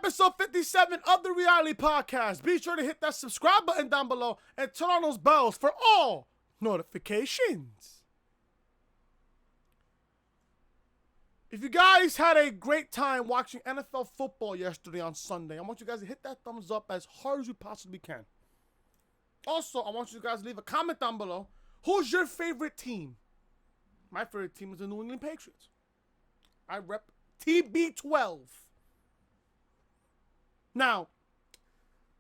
episode 57 of the Reality Podcast. Be sure to hit that subscribe button down below and turn on those bells for all notifications. If you guys had a great time watching NFL football yesterday on Sunday, I want you guys to hit that thumbs up as hard as you possibly can. Also, I want you guys to leave a comment down below. Who's your favorite team? My favorite team is the New England Patriots. I rep TB12. Now,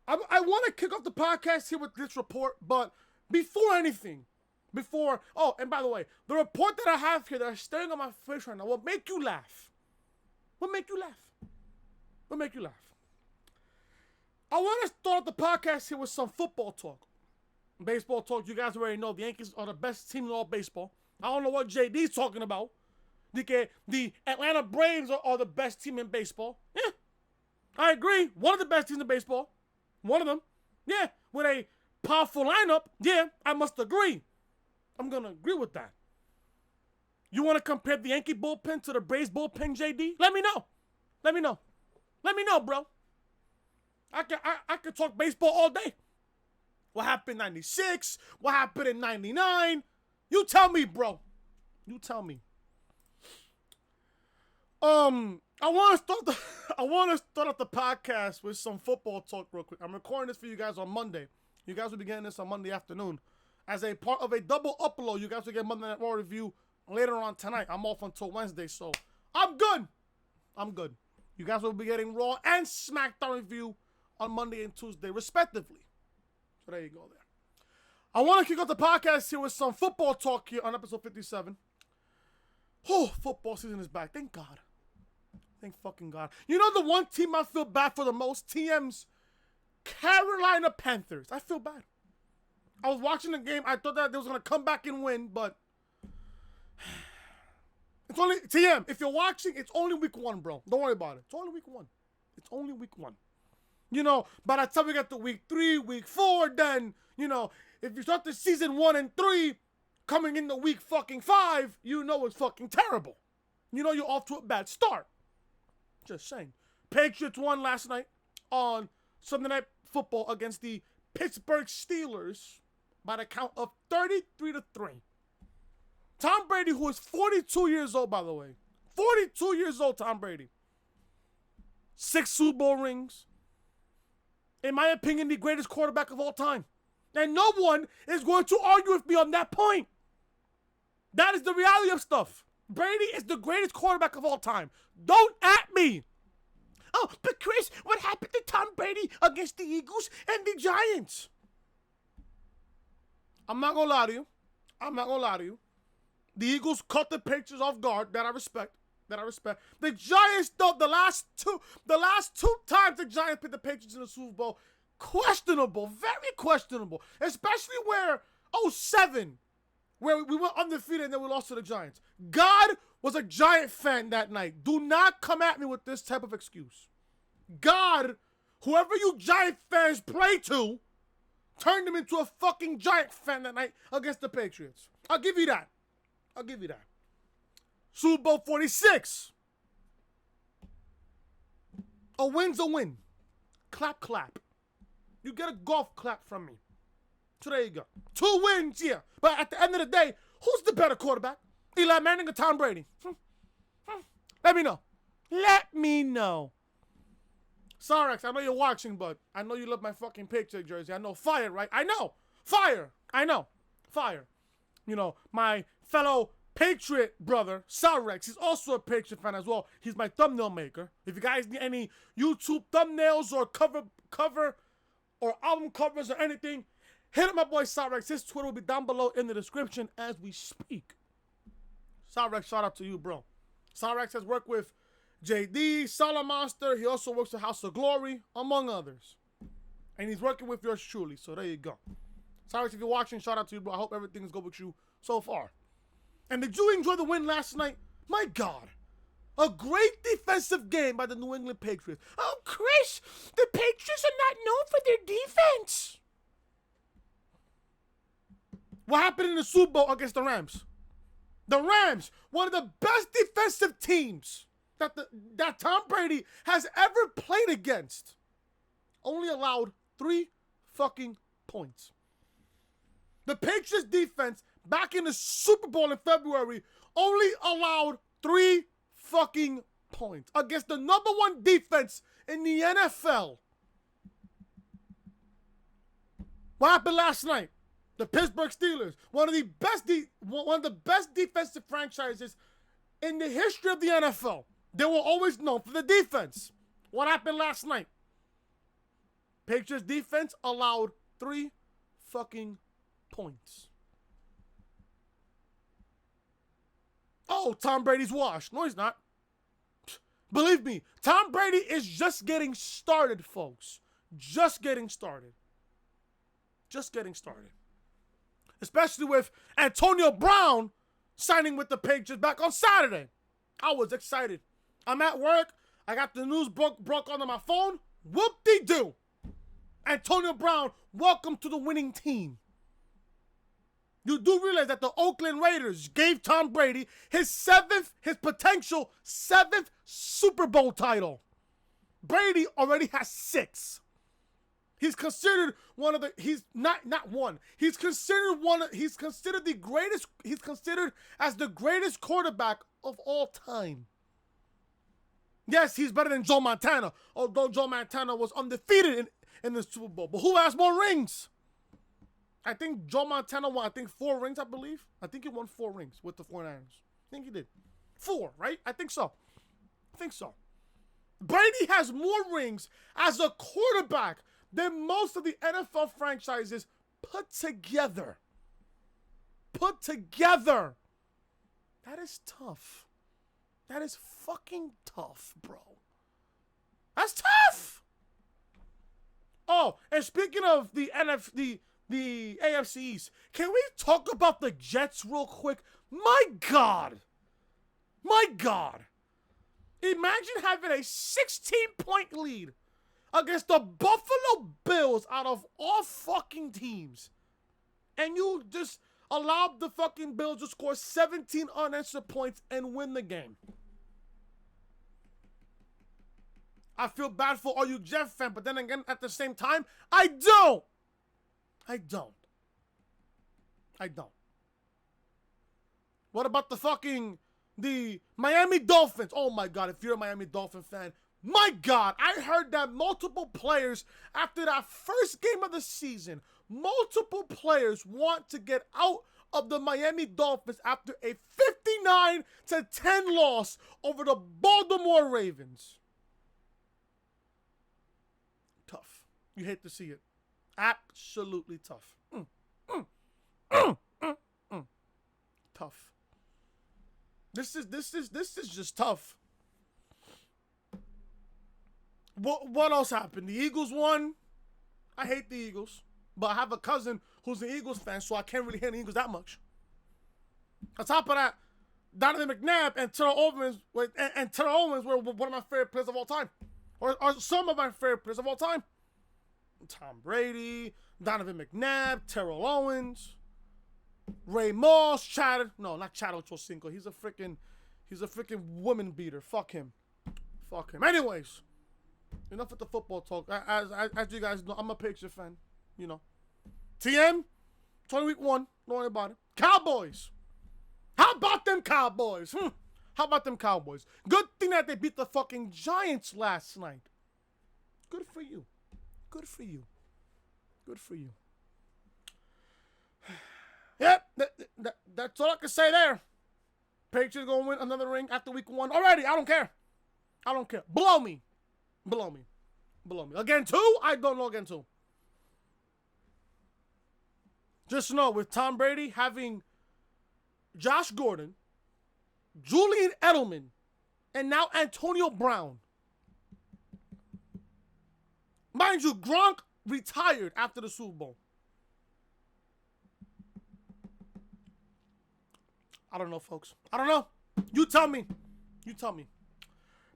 I want to kick off the podcast here with this report, but before anything, and by the way, the report that I have here that is staring on my face right now will make you laugh. What make you laugh? I want to start the podcast here with some football talk. Baseball talk, you guys already know the Yankees are the best team in all baseball. I don't know what JD's talking about. The Atlanta Braves are the best team in baseball. Yeah, I agree. One of the best teams in baseball. One of them. Yeah, with a powerful lineup. Yeah, I must agree. I'm going to agree with that. You want to compare the Yankee bullpen to the Braves bullpen, JD? Let me know. Let me know, bro. I could talk baseball all day. What happened in 96? What happened in 99? You tell me, bro. You tell me. I want to start off the podcast with some football talk real quick. I'm recording this for you guys on Monday. You guys will be getting this on Monday afternoon. As a part of a double upload, you guys will get Monday Night Raw review later on tonight. I'm off until Wednesday, so I'm good. You guys will be getting Raw and SmackDown review on Monday and Tuesday, respectively. So there you go there. I want to kick off the podcast here with some football talk here on episode 57. Oh, football season is back. Thank God. Thank fucking God. You know the one team I feel bad for the most? TM's Carolina Panthers. I feel bad. I was watching the game. I thought that they was going to come back and win, but it's only, TM, if you're watching, it's only week 1, bro. Don't worry about it. It's only week 1. You know, by the time we get to week 3, week 4, then, you know, if you start the season 1 and 3, coming into week fucking 5, you know it's fucking terrible. You know you're off to a bad start. Just saying. Patriots won last night on Sunday Night Football against the Pittsburgh Steelers by the count of 33-3. Tom Brady, who is 42 years old, by the way. 42 years old, Tom Brady. 6 Super Bowl rings. In my opinion, the greatest quarterback of all time. And no one is going to argue with me on that point. That is the reality of stuff. Brady is the greatest quarterback of all time. Don't at me. Oh, but Chris, what happened to Tom Brady against the Eagles and the Giants? I'm not going to lie to you. The Eagles caught the Patriots off guard. That I respect. The Giants, though, the last two times the Giants put the Patriots in the Super Bowl, questionable, very questionable. Especially where 07, where we went undefeated and then we lost to the Giants. God was a Giant fan that night. Do not come at me with this type of excuse. God, whoever you Giant fans play to, turned him into a fucking Giant fan that night against the Patriots. I'll give you that. Super Bowl 46. A win's a win. Clap, clap. You get a golf clap from me. So there you go. 2 wins, yeah. But at the end of the day, who's the better quarterback? Eli Manning or Tom Brady? Let me know. Sarex, I know you're watching, but I know you love my fucking Patriot jersey. I know. Fire, right? I know. Fire. You know, my fellow Patriot brother, Sarex, he's also a Patriot fan as well. He's my thumbnail maker. If you guys need any YouTube thumbnails or cover or album covers or anything, hit up my boy Sarex. His Twitter will be down below in the description as we speak. Sarex, shout out to you, bro. Sarex has worked with JD, Salamonster. He also works with House of Glory, among others. And he's working with yours truly, so there you go. Sarex, if you're watching, shout out to you, bro. I hope everything is good with you so far. And did you enjoy the win last night? My God. A great defensive game by the New England Patriots. Oh, Chris, the Patriots are not known for their defense. What happened in the Super Bowl against the Rams? The Rams, one of the best defensive teams that Tom Brady has ever played against only allowed 3 fucking points. The Patriots defense back in the Super Bowl in February only allowed 3 fucking points against the #1 defense in the NFL. What happened last night? The Pittsburgh Steelers, one of the best defensive franchises in the history of the NFL. They were always known for the defense. What happened last night? Patriots defense allowed 3 fucking points. Oh, Tom Brady's washed. No, he's not. Believe me, Tom Brady is just getting started, folks. Just getting started. Just getting started. Especially with Antonio Brown signing with the Patriots back on Saturday. I was excited. I'm at work. I got the news broke onto my phone. Whoop-de-doo. Antonio Brown, welcome to the winning team. You do realize that the Oakland Raiders gave Tom Brady his potential 7th Super Bowl title. Brady already has 6. He's considered one of the, he's considered the greatest, he's considered as the greatest quarterback of all time. Yes, he's better than Joe Montana, although Joe Montana was undefeated in the Super Bowl. But who has more rings? I think Joe Montana won, 4 rings, I believe. I think he won 4 rings with the 49ers. I think he did. 4, right? I think so. Brady has more rings as a quarterback than most of the NFL franchises put together. That is tough. That is fucking tough, bro. That's tough. Oh, and speaking of the AFC East, can we talk about the Jets real quick? My God. Imagine having a 16-point lead against the Buffalo Bills out of all fucking teams. And you just allowed the fucking Bills to score 17 unanswered points and win the game. I feel bad for all you Jets fans, but then again, at the same time, I don't. What about the Miami Dolphins? Oh my God, if you're a Miami Dolphin fan, my God, I heard that multiple players, after that first game of the season, multiple players want to get out of the Miami Dolphins after a 59-10 loss over the Baltimore Ravens. Tough. You hate to see it. Absolutely tough. Tough. This is just tough. What else happened? The Eagles won. I hate the Eagles, but I have a cousin who's an Eagles fan, so I can't really hate the Eagles that much. On top of that, Donovan McNabb and Terrell Owens were one of my favorite players of all time, or some of my favorite players of all time. Tom Brady, Donovan McNabb, Terrell Owens, Ray Moss, not Chad Ochocinco. He's a freaking woman beater. Fuck him. Anyways, enough with the football talk. As you guys know, I'm a Patriots fan. You know, TM, 20 week 1. Don't worry about it. Cowboys. How about them Cowboys? How about them Cowboys? Good thing that they beat the fucking Giants last night. Good for you. Yep, that's all I can say there. Patriots gonna win another ring after week 1 already. I don't care. Blow me. Again, 2? I don't know again, 2. Just know, with Tom Brady having Josh Gordon, Julian Edelman, and now Antonio Brown. Mind you, Gronk retired after the Super Bowl. I don't know, folks. I don't know. You tell me.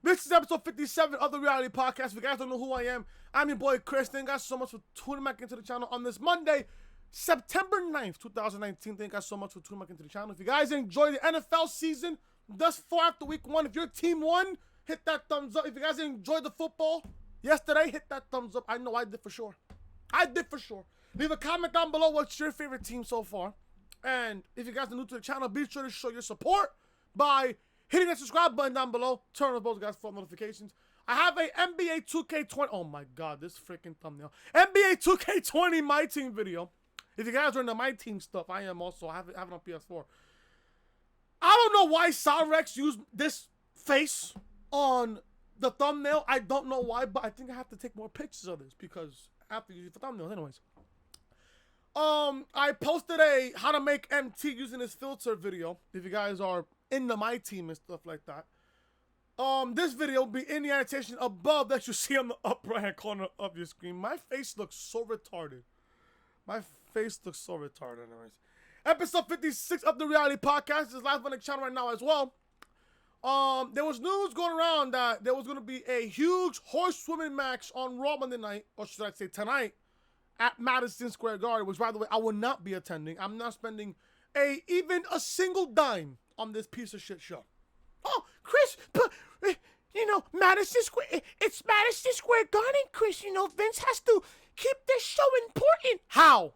This is episode 57 of the Reality Podcast. If you guys don't know who I am, I'm your boy Chris. Thank you guys so much for tuning back into the channel on this Monday, September 9th, 2019. Thank you guys so much for tuning back into the channel. If you guys enjoy the NFL season thus far after week 1, if your team won, hit that thumbs up. If you guys enjoyed the football yesterday, hit that thumbs up. I know I did for sure. I did for sure. Leave a comment down below what's your favorite team so far. And if you guys are new to the channel, be sure to show your support by hitting that subscribe button down below. Turn on those guys for notifications. I have a NBA 2K20. Oh my God, this freaking thumbnail. NBA 2K20 My Team video. If you guys are into My Team stuff, I am also. I have it on PS4. I don't know why Cyrex used this face on the thumbnail. I don't know why, but I think I have to take more pictures of this because I have to use it for thumbnails anyways. I posted a how to make MT using this filter video. If you guys are into My Team and stuff like that. This video will be in the annotation above that you see on the upper right hand corner of your screen. My face looks so retarded. My face looks so retarded anyways. Episode 56 of the Reality Podcast is live on the channel right now as well. There was news going around that there was going to be a huge horse swimming match on Raw Monday night, or should I say tonight, at Madison Square Garden, which, by the way, I will not be attending. I'm not spending even a single dime on this piece of shit show. Oh, Chris, but, you know, Madison Square, it's Madison Square Garden, Chris. You know, Vince has to keep this show important. How?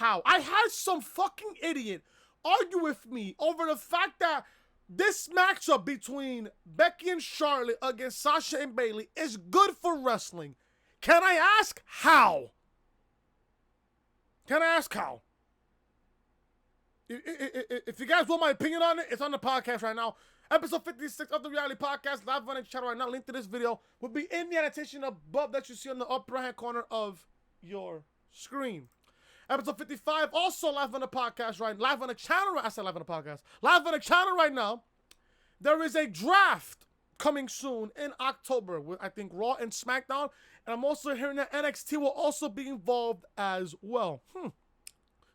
I had some fucking idiot argue with me over the fact that this matchup between Becky and Charlotte against Sasha and Bayley is good for wrestling. Can I ask how? If you guys want my opinion on it, it's on the podcast right now. Episode 56 of the Reality Podcast, live on the channel right now. Link to this video will be in the annotation above that you see on the upper right hand corner of your screen. Episode 55, also live on the podcast live on the channel. I said live on the podcast. Live on the channel right now. There is a draft coming soon in October with, I think, Raw and SmackDown. And I'm also hearing that NXT will also be involved as well.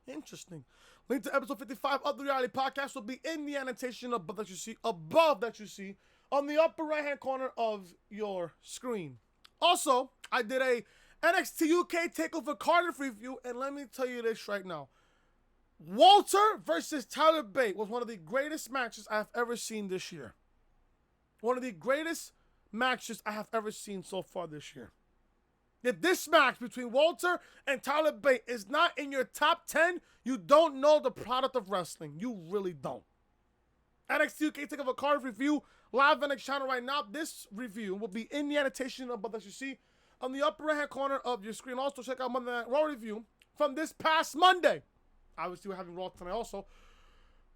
Interesting. Link to episode 55 of the Reality Podcast will be in the annotation above that you see on the upper right-hand corner of your screen. Also, I did a NXT UK TakeOver Cardiff review, and let me tell you this right now. Walter versus Tyler Bate was one of the greatest matches I have ever seen this year. One of the greatest matches I have ever seen so far this year. If this match between Walter and Tyler Bate is not in your top 10, you don't know the product of wrestling. You really don't. NXT UK TakeOver Cardiff review live on the channel right now. This review will be in the annotation above that you see on the upper right-hand corner of your screen. Also, check out Monday Night Raw review from this past Monday. Obviously, we're having Raw tonight also.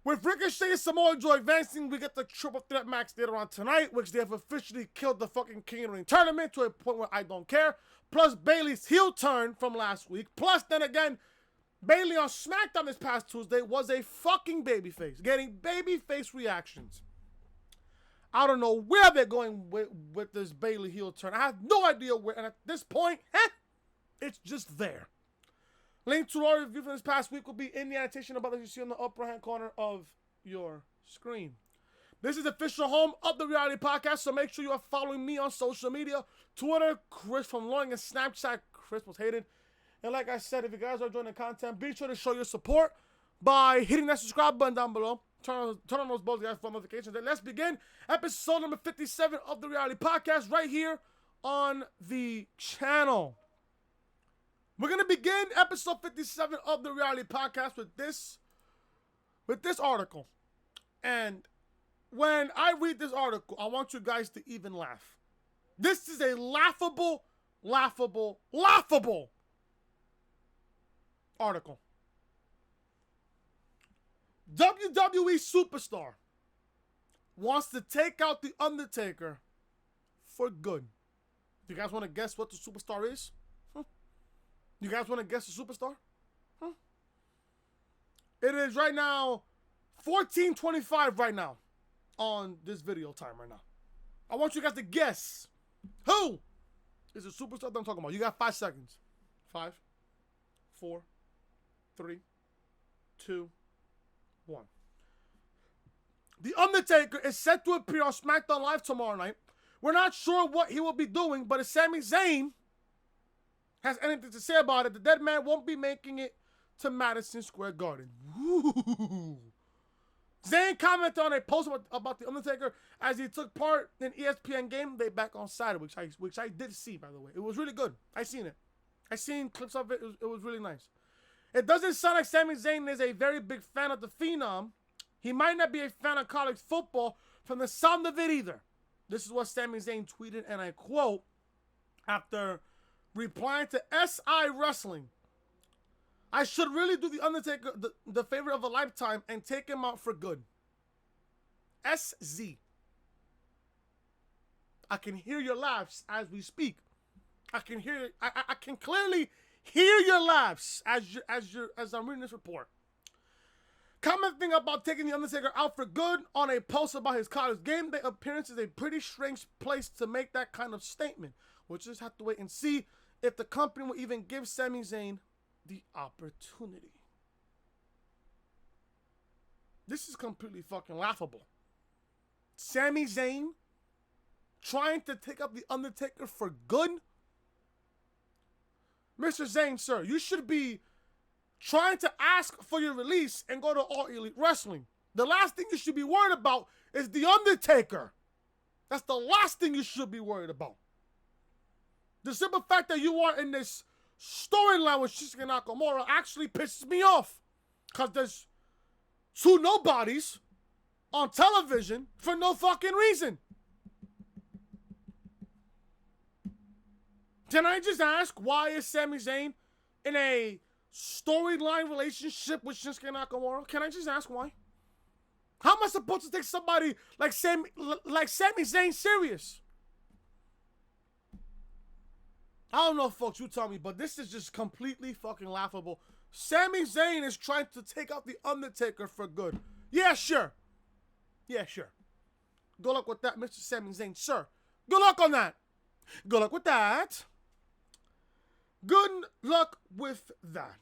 With Ricochet and Samoa Joe advancing, we get the triple threat match later on tonight, which they have officially killed the fucking King of the Ring tournament to a point where I don't care. Plus, Bayley's heel turn from last week. Plus, then again, Bayley on SmackDown this past Tuesday was a fucking babyface, getting babyface reactions. I don't know where they're going with this Bayley heel turn. I have no idea where. And at this point, it's just there. Link to our review from this past week will be in the annotation above that you see on the upper right-hand corner of your screen. This is the official home of the Reality Podcast, so make sure you are following me on social media. Twitter, Chris from Loring, and Snapchat, Chris was hated. And like I said, if you guys are enjoying the content, be sure to show your support by hitting that subscribe button down below. Turn on those bells for notifications. Then let's begin episode number 57 of the Reality Podcast right here on the channel. We're going to begin episode 57 of the Reality Podcast with this article. And when I read this article, I want you guys to even laugh. This is a laughable article. WWE Superstar wants to take out the Undertaker for good. Do you guys want to guess what the Superstar is? You guys want to guess the Superstar? It is right now 14:25 right now on this video time right now. I want you guys to guess who is the Superstar that I'm talking about. You got 5 seconds. 5, 4, 3, 2, 1. The Undertaker is set to appear on SmackDown Live tomorrow night. We're not sure what he will be doing, but if Sami Zayn has anything to say about it, the dead man won't be making it to Madison Square Garden. Ooh. Zayn commented on a post about the Undertaker as he took part in ESPN Game Day back on Saturday, which I did see, by the way. It was really good. I seen it. I seen clips of it. It was really nice. It doesn't sound like Sami Zayn is a very big fan of the Phenom. He might not be a fan of college football from the sound of it either. This is what Sami Zayn tweeted, and I quote, after replying to SI Wrestling, "I should really do the Undertaker the favor of a lifetime and take him out for good. SZ. I can hear your laughs as we speak. I can hear. I can clearly hear your laughs as I'm reading this report. Commenting about taking the Undertaker out for good on a post about his college game day appearance is a pretty strange place to make that kind of statement. We'll just have to wait and see if the company will even give Sami Zayn the opportunity." This is completely fucking laughable. Sami Zayn trying to take up the Undertaker for good? Mr. Zayn, sir, you should be trying to ask for your release and go to All Elite Wrestling. The last thing you should be worried about is the Undertaker. That's the last thing you should be worried about. The simple fact that you are in this storyline with Shinsuke Nakamura actually pisses me off. Because there's two nobodies on television for no fucking reason. Can I just ask, why is Sami Zayn in a storyline relationship with Shinsuke Nakamura? Can I just ask why? How am I supposed to take somebody like Sami Zayn serious? I don't know, folks, you tell me, but this is just completely fucking laughable. Sami Zayn is trying to take out the Undertaker for good. Yeah, sure. Yeah, sure. Good luck with that, Mr. Sami Zayn, sir. Good luck on that. Good luck with that. Good luck with that.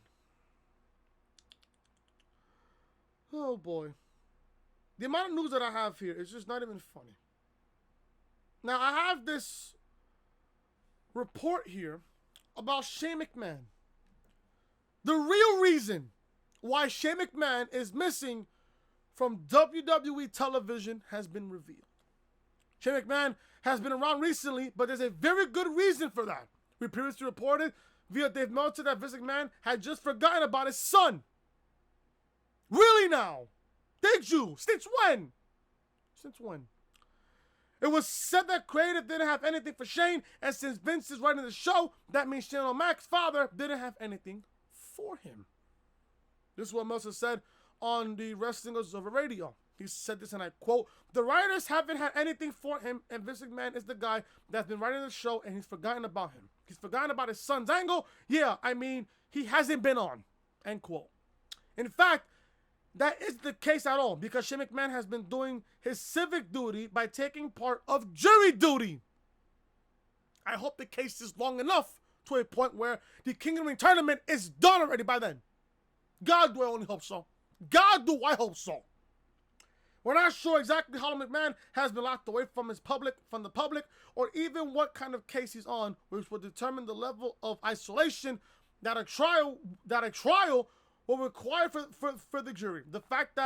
Oh, boy. The amount of news that I have here is just not even funny. Now, I have this report here about Shane McMahon. The real reason why Shane McMahon is missing from WWE television has been revealed. Shane McMahon has been around recently, but there's a very good reason for that. We previously reported via Dave Meltzer that Vince McMahon had just forgotten about his son. Really now? Did you? Since when? Since when? It was said that creative didn't have anything for Shane, and since Vince is running the show, that means Shane O'Mac's father didn't have anything for him. This is what Meltzer said on the Wrestling Observer Radio. He said this, and I quote, "The writers haven't had anything for him, and Vince McMahon is the guy that's been writing the show, and he's forgotten about him. He's forgotten about his son's angle. Yeah, I mean, he hasn't been on," end quote. In fact, that is the case at all, because Shane McMahon has been doing his civic duty by taking part of jury duty. I hope the case is long enough to a point where the King of the Ring tournament is done already by then. God, do I only hope so. God, do I hope so. We're not sure exactly how long McMahon has been locked away from the public, or even what kind of case he's on, which will determine the level of isolation that a trial will require for the jury. The fact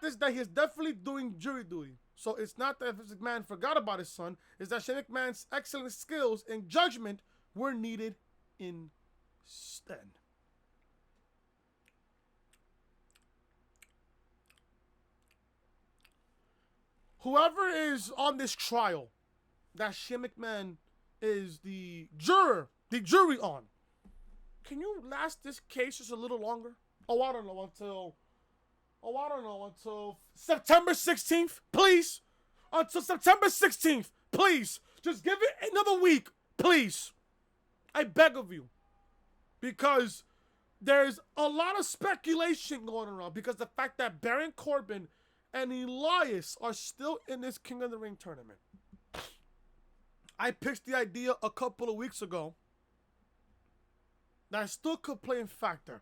is that he's definitely doing jury duty. So it's not that Vince McMahon forgot about his son, it's that Shane McMahon's excellent skills and judgment were needed instead. Whoever is on this trial that Shane McMahon is the jury on, can you last this case just a little longer? I don't know, until September 16th, please. Until September 16th, please. Just give it another week, please. I beg of you. Because there's a lot of speculation going around, because the fact that Baron Corbin and Elias are still in this King of the Ring tournament. I pitched the idea a couple of weeks ago that still could play a factor.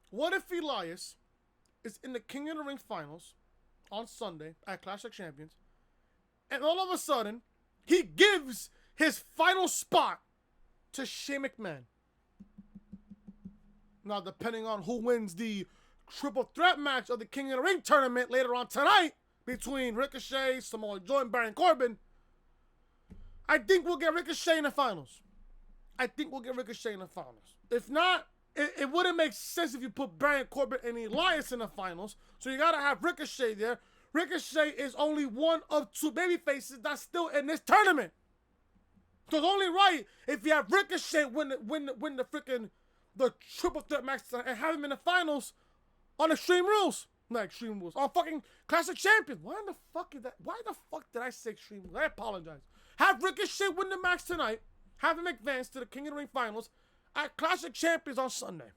What if Elias is in the King of the Ring finals on Sunday at Clash of Champions, and all of a sudden, he gives his final spot to Shane McMahon? Now, depending on who wins the triple threat match of the King of the Ring tournament later on tonight between Ricochet, Samoa Joe, and Baron Corbin, I think we'll get Ricochet in the finals. If not, it wouldn't make sense if you put Baron Corbin and Elias in the finals. So you gotta have Ricochet there. Ricochet is only one of two babyfaces that's still in this tournament. So it's only right if you have Ricochet win the triple threat match and have him in the finals on Extreme Rules. Not Extreme Rules. On fucking Classic Champions. Why the fuck is that? Why the fuck did I say Extreme Rules? I apologize. Have Ricochet win the match tonight. Have him advance to the King of the Ring finals at Classic Champions on Sunday.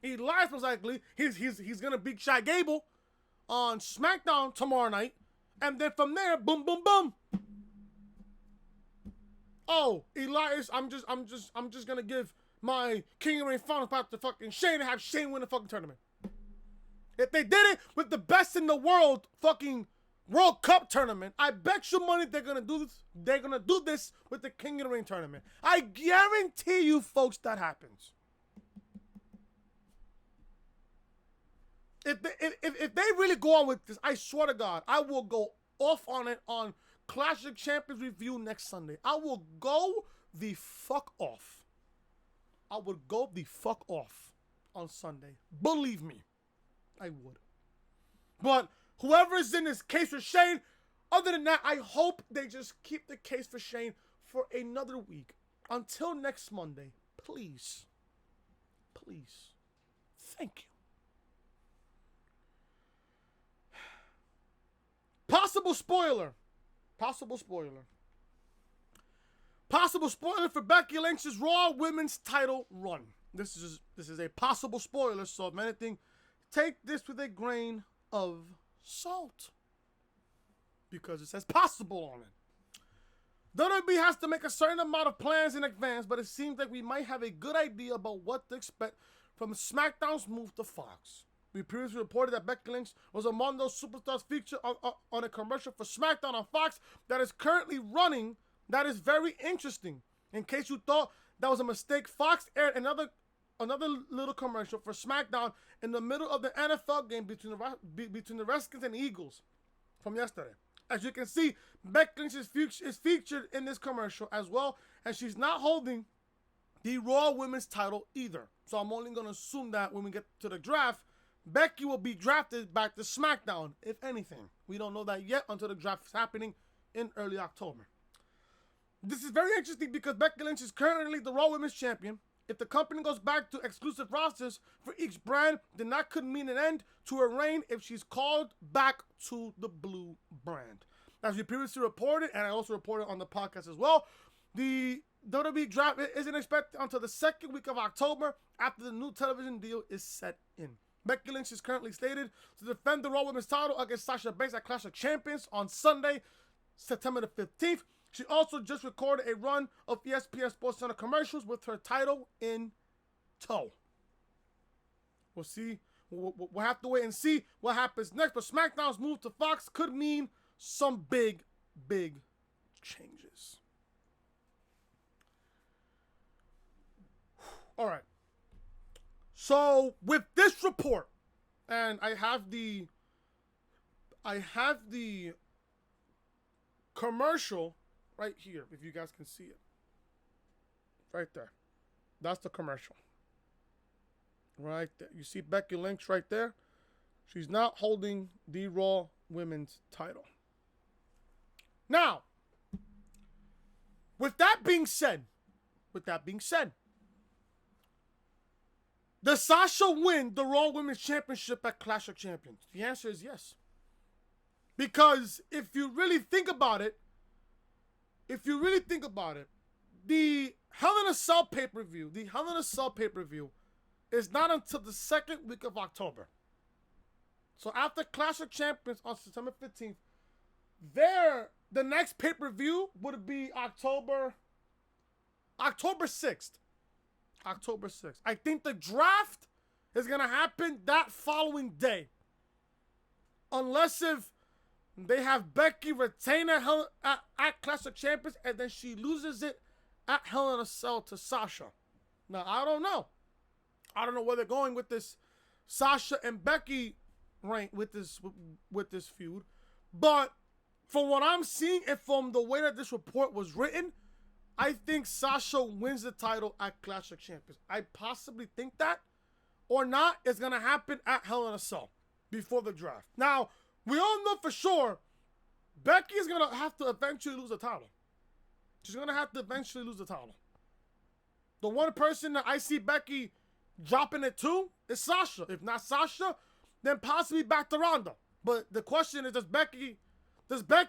Elias most likely, he's gonna beat Shaq Gable on SmackDown tomorrow night. And then from there, boom, boom, boom. Oh, Elias, I'm just gonna give my King of the Ring finals back to fucking Shane and have Shane win the fucking tournament. If they did it with the best in the world fucking World Cup tournament, I bet you money they're gonna do this. They're gonna do this with the King of the Ring tournament. I guarantee you, folks, that happens. If they really go on with this, I swear to God, I will go off on it on Classic Champions Review next Sunday. I will go the fuck off. I would go the fuck off on Sunday. Believe me, I would. But whoever is in this case for Shane, other than that, I hope they just keep the case for Shane for another week. Until next Monday, please. Please. Thank you. Possible spoiler for Becky Lynch's Raw Women's title run. This is a possible spoiler, so if anything, take this with a grain of salt. Because it says possible on it. WWE has to make a certain amount of plans in advance, but it seems like we might have a good idea about what to expect from SmackDown's move to Fox. We previously reported that Becky Lynch was among those superstars featured on a commercial for SmackDown on Fox that is currently running. That is very interesting. In case you thought that was a mistake, Fox aired another little commercial for SmackDown in the middle of the NFL game between the Redskins and Eagles from yesterday. As you can see, Becky Lynch is featured in this commercial as well, and she's not holding the Raw Women's title either. So I'm only going to assume that when we get to the draft, Becky will be drafted back to SmackDown, if anything. We don't know that yet until the draft is happening in early October. This is very interesting because Becky Lynch is currently the Raw Women's Champion. If the company goes back to exclusive rosters for each brand, then that could mean an end to her reign if she's called back to the blue brand. As we previously reported, and I also reported on the podcast as well, the WWE draft isn't expected until the second week of October after the new television deal is set in. Becky Lynch is currently slated to defend the Raw Women's title against Sasha Banks at Clash of Champions on Sunday, September the 15th. She also just recorded a run of ESPN SportsCenter commercials with her title in tow. We'll see. We'll have to wait and see what happens next. But SmackDown's move to Fox could mean some big, big changes. All right. So with this report, and I have the commercial right here, if you guys can see it. Right there. That's the commercial. Right there. You see Becky Lynch right there? She's not holding the Raw Women's title. Now, with that being said, does Sasha win the Raw Women's Championship at Clash of Champions? The answer is yes. Because if you really think about it, the Hell in a Cell pay-per-view is not until the second week of October. So after Clash of Champions on September 15th, the next pay-per-view would be October 6th. October 6th. I think the draft is going to happen that following day. Unless if they have Becky retain at Clash of Champions and then she loses it at Hell in a Cell to Sasha. Now, I don't know. I don't know where they're going with this Sasha and Becky rank with this feud. But from what I'm seeing and from the way that this report was written, I think Sasha wins the title at Clash of Champions. I possibly think that, or not, it's going to happen at Hell in a Cell before the draft. Now, we all know for sure Becky is going to have to eventually lose the title. She's going to have to eventually lose the title. The one person that I see Becky dropping it to is Sasha. If not Sasha, then possibly back to Ronda. But the question is, does Becky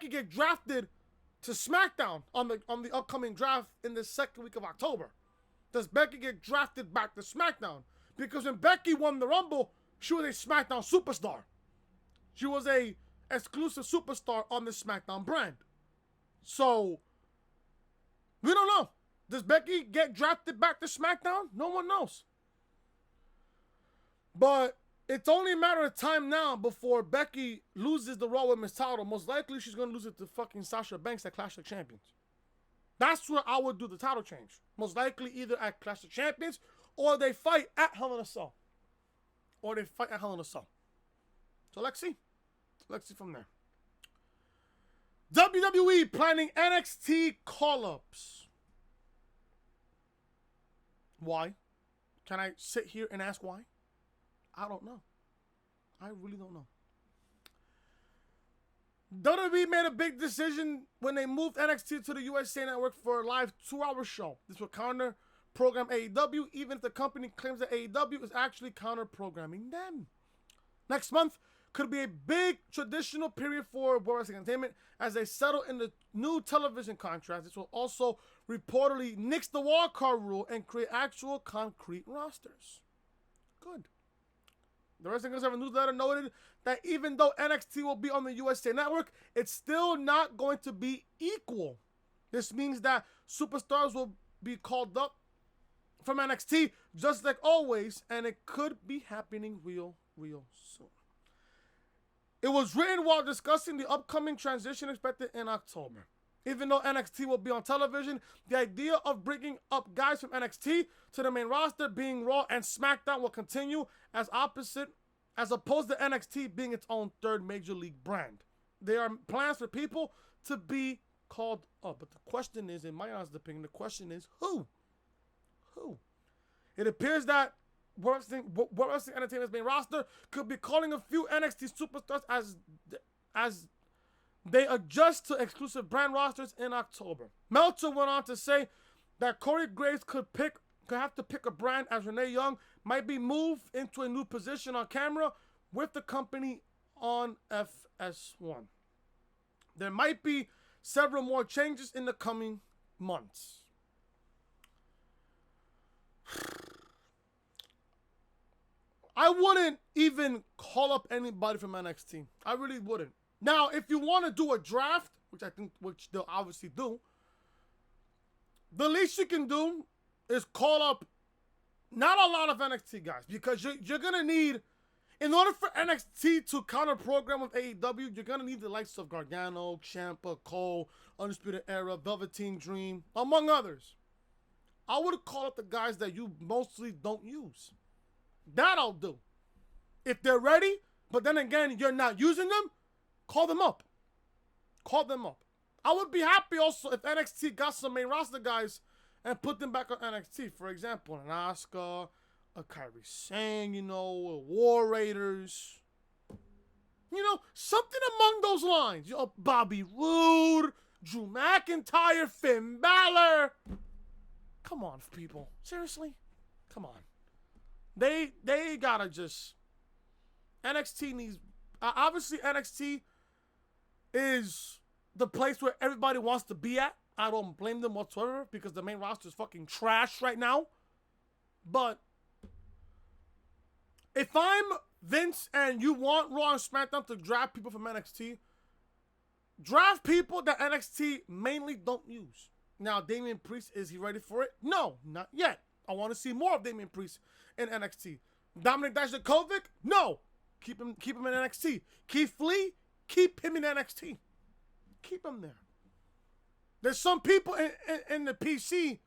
get drafted to SmackDown on the upcoming draft in the second week of October? Does Becky get drafted back to SmackDown? Because when Becky won the Rumble, she was a SmackDown superstar. She was a exclusive superstar on the SmackDown brand. So, we don't know. Does Becky get drafted back to SmackDown? No one knows. But it's only a matter of time now before Becky loses the Raw Women's title. Most likely she's going to lose it to fucking Sasha Banks at Clash of Champions. That's where I would do the title change. Most likely either at Clash of Champions or they fight at Hell in a Cell. So let's see. Let's see from there. WWE planning NXT call-ups. Why? Can I sit here and ask why? I don't know. I really don't know. WWE made a big decision when they moved NXT to the USA Network for a live 2-hour show. This will counter program AEW, even if the company claims that AEW is actually counter programming them. Next month could be a big traditional period for World Wrestling Entertainment as they settle in the new television contracts. This will also reportedly nix the wild card rule and create actual concrete rosters. Good. The Wrestling Observer newsletter noted that even though NXT will be on the USA Network, it's still not going to be equal. This means that superstars will be called up from NXT just like always, and it could be happening real soon. It was written while discussing the upcoming transition expected in October. Even though NXT will be on television, the idea of bringing up guys from NXT to the main roster, being Raw and SmackDown, will continue as opposed to NXT being its own third major league brand. There are plans for people to be called up. But the question is, in my honest opinion, the question is who? Who? It appears that World Wrestling Entertainment's main roster could be calling a few NXT superstars as they adjust to exclusive brand rosters in October. Meltzer went on to say that Corey Graves could have to pick a brand as Renee Young might be moved into a new position on camera with the company on FS1. There might be several more changes in the coming months. I wouldn't even call up anybody from NXT. I really wouldn't. Now, if you want to do a draft, which they'll obviously do, the least you can do is call up not a lot of NXT guys, because you're going to need, in order for NXT to counter program with AEW, you're going to need the likes of Gargano, Ciampa, Cole, Undisputed Era, Velveteen Dream, among others. I would call up the guys that you mostly don't use. That I'll do. If they're ready, but then again, you're not using them, call them up. Call them up. I would be happy also if NXT got some main roster guys and put them back on NXT. For example, an Asuka, a Kairi Sane, a War Raiders. Something among those lines. Bobby Roode, Drew McIntyre, Finn Balor. Come on, people. Seriously? Come on. They gotta just... NXT needs... obviously, NXT is the place where everybody wants to be at. I don't blame them whatsoever because the main roster is fucking trash right now. But if I'm Vince and you want Raw and SmackDown to draft people from NXT, draft people that NXT mainly don't use. Now, Damian Priest, is he ready for it? No, not yet. I want to see more of Damian Priest in NXT. Dominic Dijakovic? No. Keep him in NXT. Keith Lee? Keep him in NXT. Keep him there. There's some people in the PC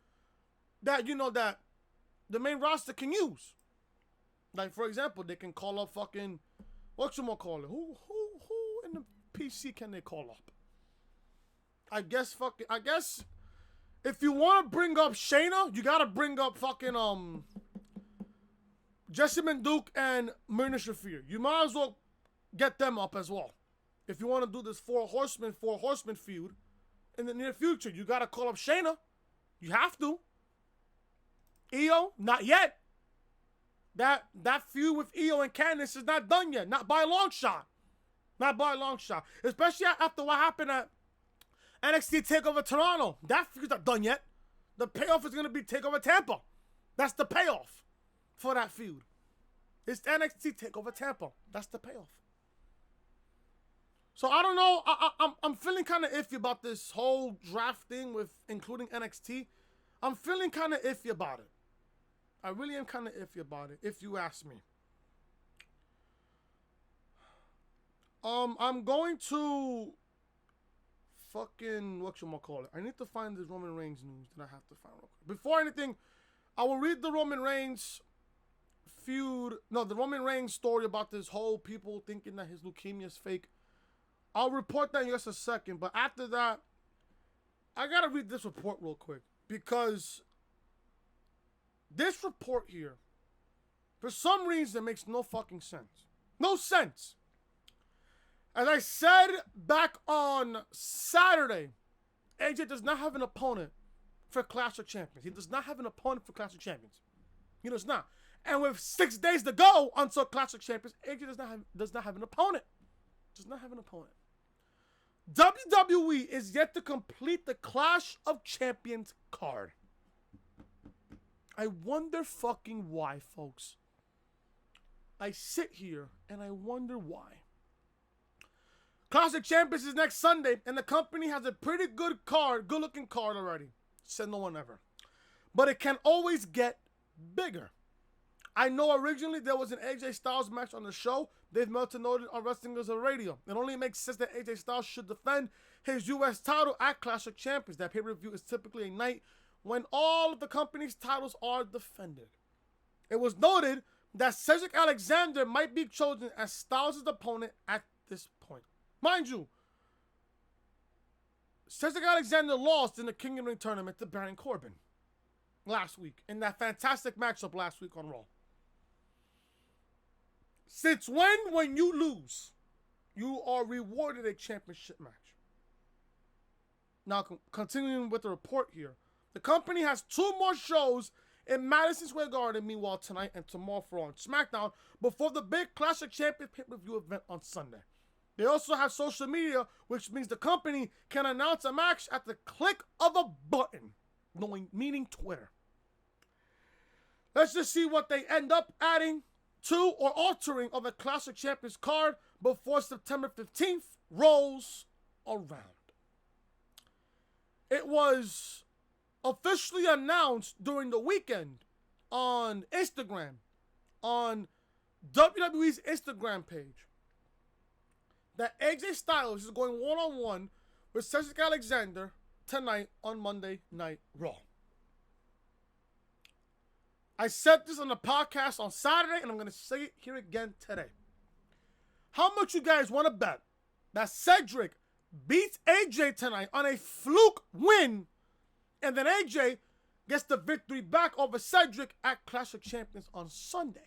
that, that the main roster can use. Like, for example, they can call up fucking, whatchamacallit? Who in the PC can they call up? I guess if you want to bring up Shayna, you got to bring up fucking, Jessamine Duke and Marina Shafir. You might as well get them up as well. If you want to do this four horseman feud in the near future, you got to call up Shayna. You have to. Io, not yet. That feud with Io and Candice is not done yet. Not by a long shot. Not by a long shot. Especially after what happened at NXT TakeOver Toronto. That feud's not done yet. The payoff is going to be TakeOver Tampa. That's the payoff for that feud. It's NXT TakeOver Tampa. That's the payoff. So I don't know. I'm feeling kind of iffy about this whole draft thing with including NXT. I'm feeling kind of iffy about it. I really am kind of iffy about it, if you ask me. I'm going to fucking, whatchamacallit? I need to find this Roman Reigns news that I have to find real quick. Before anything, I will read the Roman Reigns feud. No, the Roman Reigns story about this whole people thinking that his leukemia is fake. I'll report that in just a second. But after that, I got to read this report real quick. Because this report here, for some reason, makes no fucking sense. No sense. As I said back on Saturday, AJ does not have an opponent for Clash of Champions. He does not have an opponent for Clash of Champions. He does not. And with 6 days to go until Clash of Champions, AJ does not have an opponent. Does not have an opponent. WWE is yet to complete the Clash of Champions card. I wonder fucking why, folks. I sit here and I wonder why. Clash of Champions is next Sunday, and the company has a pretty good card, good-looking card already. Said no one ever. But it can always get bigger. I know originally there was an AJ Styles match on the show. They've melted noted on Wrestling as a Radio. It only makes sense that AJ Styles should defend his U.S. title at Clash of Champions. That pay-per-view is typically a night when all of the company's titles are defended. It was noted that Cedric Alexander might be chosen as Styles' opponent at this point. Mind you, Cedric Alexander lost in the King of the Ring tournament to Baron Corbin last week in that fantastic matchup last week on Raw. Since when you lose, you are rewarded a championship match? Now, continuing with the report here, the company has 2 more shows in Madison Square Garden, meanwhile, tonight and tomorrow for on SmackDown, before the big Clash of Champions pay-per-view event on Sunday. They also have social media, which means the company can announce a match at the click of a button, meaning Twitter. Let's just see what they end up adding to or altering of the Clash of Champions card before September 15th rolls around. It was officially announced during the weekend on Instagram, on WWE's Instagram page, that AJ Styles is going one-on-one with Cedric Alexander tonight on Monday Night Raw. I said this on the podcast on Saturday, and I'm going to say it here again today. How much you guys want to bet that Cedric beats AJ tonight on a fluke win, and then AJ gets the victory back over Cedric at Clash of Champions on Sunday?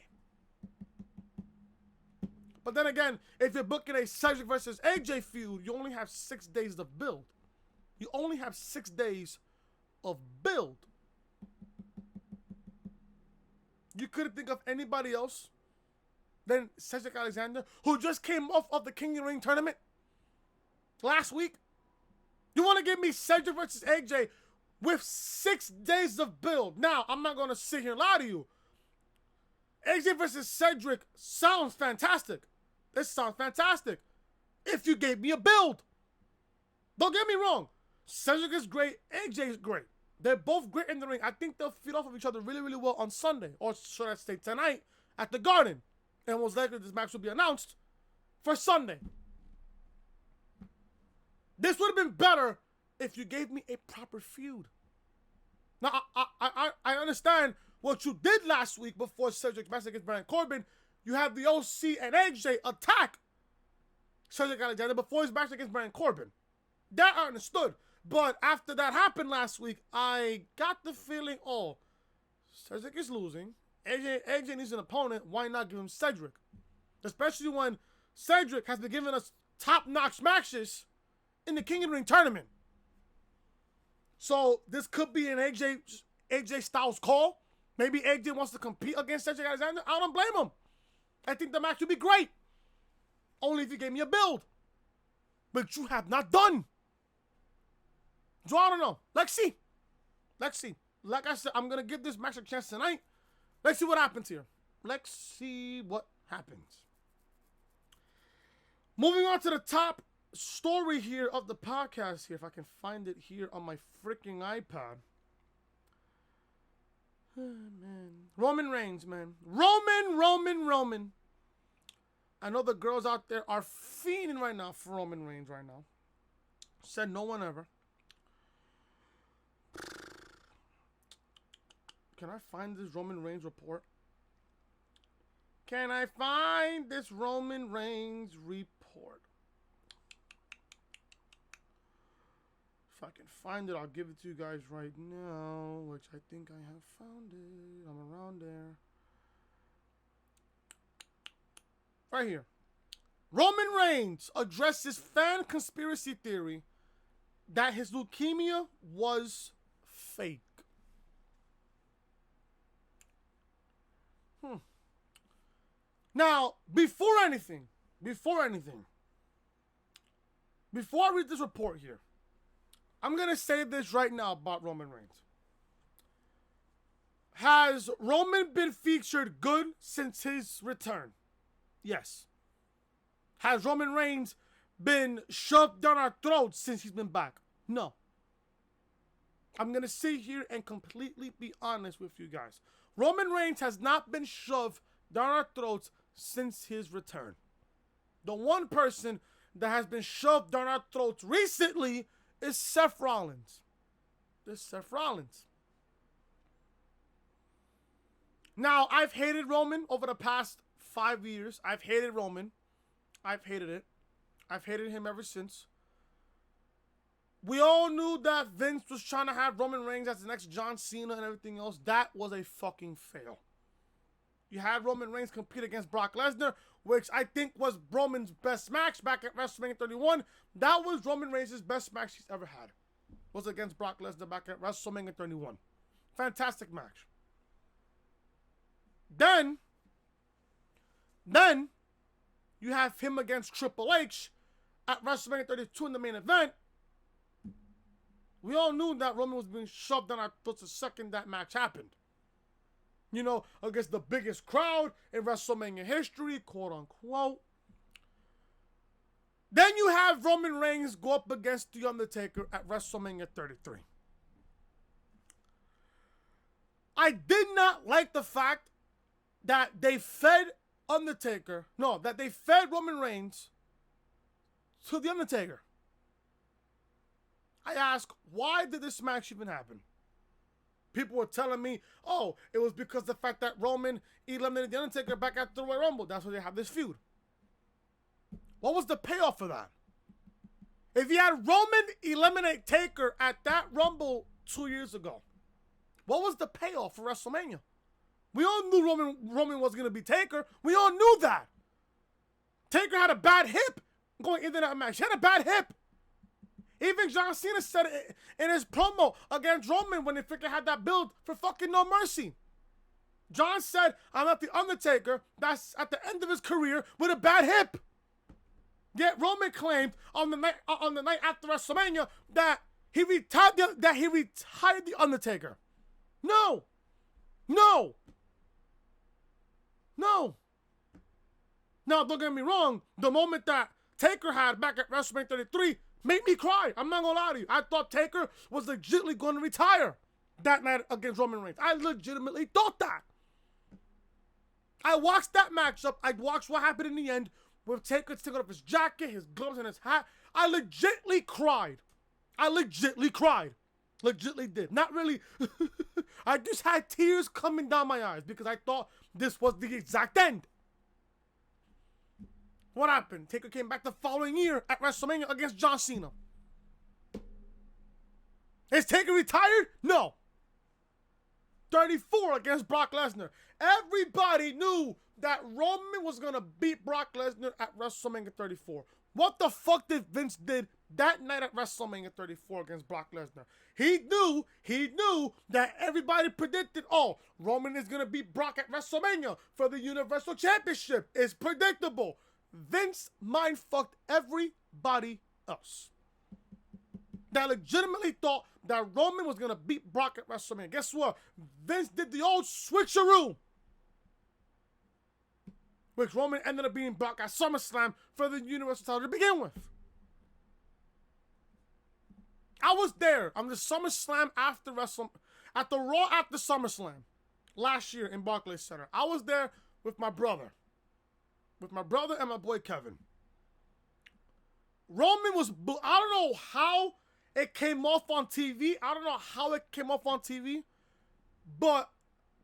But then again, if you're booking a Cedric versus AJ feud, you only have 6 days to build. You only have 6 days of build. You couldn't think of anybody else than Cedric Alexander, who just came off of the King of the Ring tournament last week. You want to give me Cedric versus AJ with 6 days of build? Now, I'm not going to sit here and lie to you. AJ versus Cedric sounds fantastic. This sounds fantastic if you gave me a build. Don't get me wrong. Cedric is great. AJ is great. They're both great in the ring. I think they'll feed off of each other really, really well on Sunday. Or should I say tonight at the Garden. And most likely this match will be announced for Sunday. This would have been better if you gave me a proper feud. Now, I understand what you did last week before Cedric's match against Baron Corbin, you had the OC and AJ attack Cedric Alexander before his match against Baron Corbin. That I understood. But after that happened last week, I got the feeling, oh, Cedric is losing. AJ needs an opponent. Why not give him Cedric? Especially when Cedric has been giving us top-notch matches in the King of the Ring tournament. So this could be an AJ Styles call. Maybe AJ wants to compete against Cedric Alexander. I don't blame him. I think the match would be great. Only if you gave me a build. But you have not done. So I don't know. Let's see. Let's see. Like I said, I'm going to give this match a chance tonight. Let's see what happens here. Let's see what happens. Moving on to the top story here of the podcast here. If I can find it here on my freaking iPad. Oh, man. Roman Reigns, man. Roman. I know the girls out there are fiending right now for Roman Reigns right now. Said no one ever. Can I find this Roman Reigns report? Can I find this Roman Reigns report? If I can find it, I'll give it to you guys right now, which I think I have found it. I'm around there. Right here. Roman Reigns addresses fan conspiracy theory that his leukemia was fake. Now, before I read this report here, I'm going to say this right now about Roman Reigns. Has Roman been featured good since his return? Yes. Has Roman Reigns been shoved down our throats since he's been back? No. I'm going to sit here and completely be honest with you guys. Roman Reigns has not been shoved down our throats since his return. The one person that has been shoved down our throats recently is Seth Rollins. Now, I've hated Roman over the past 5 years. I've hated Roman. I've hated it. I've hated him ever since. We all knew that Vince was trying to have Roman Reigns as the next John Cena and everything else. That was a fucking fail. You had Roman Reigns compete against Brock Lesnar, which I think was Roman's best match back at WrestleMania 31. That was Roman Reigns' best match he's ever had. Was against Brock Lesnar back at WrestleMania 31. Fantastic match. Then you have him against Triple H at WrestleMania 32 in the main event. We all knew that Roman was being shoved down our throats the second that match happened. You know, against the biggest crowd in WrestleMania history, quote unquote. Then you have Roman Reigns go up against The Undertaker at WrestleMania 33. I did not like the fact that they fed Roman Reigns to The Undertaker. I ask, why did this match even happen? People were telling me, oh, it was because of the fact that Roman eliminated The Undertaker back at the Royal Rumble. That's why they have this feud. What was the payoff for that? If you had Roman eliminate Taker at that Rumble 2 years ago, what was the payoff for WrestleMania? We all knew Roman was going to be Taker. We all knew that. Taker had a bad hip going into that match. He had a bad hip. Even John Cena said it in his promo against Roman when they freaking had that build for fucking No Mercy. John said, I'm not the Undertaker that's at the end of his career with a bad hip. Yet Roman claimed on the night after WrestleMania that he retired the Undertaker. No. Now, don't get me wrong. The moment that Taker had back at WrestleMania 33 made me cry. I'm not gonna lie to you. I thought Taker was legitimately going to retire that night against Roman Reigns. I legitimately thought that. I watched that matchup. I watched what happened in the end with Taker taking off his jacket, his gloves, and his hat. I legitimately cried. Legitly did. Not really. I just had tears coming down my eyes because I thought this was the exact end. What happened? Taker came back the following year at WrestleMania against John Cena. Is Taker retired? No. 34 against Brock Lesnar. Everybody knew that Roman was going to beat Brock Lesnar at WrestleMania 34. What the fuck did Vince did that night at WrestleMania 34 against Brock Lesnar? He knew that everybody predicted, oh, Roman is going to beat Brock at WrestleMania for the Universal Championship. It's predictable. Vince mind fucked everybody else that legitimately thought that Roman was going to beat Brock at WrestleMania. Guess what? Vince did the old switcheroo, which Roman ended up beating Brock at SummerSlam for the Universal title to begin with. I was there on the SummerSlam after at the Raw after SummerSlam last year in Barclays Center. I was there with my brother. With my brother and my boy Kevin. Roman was, I don't know how it came off on TV. But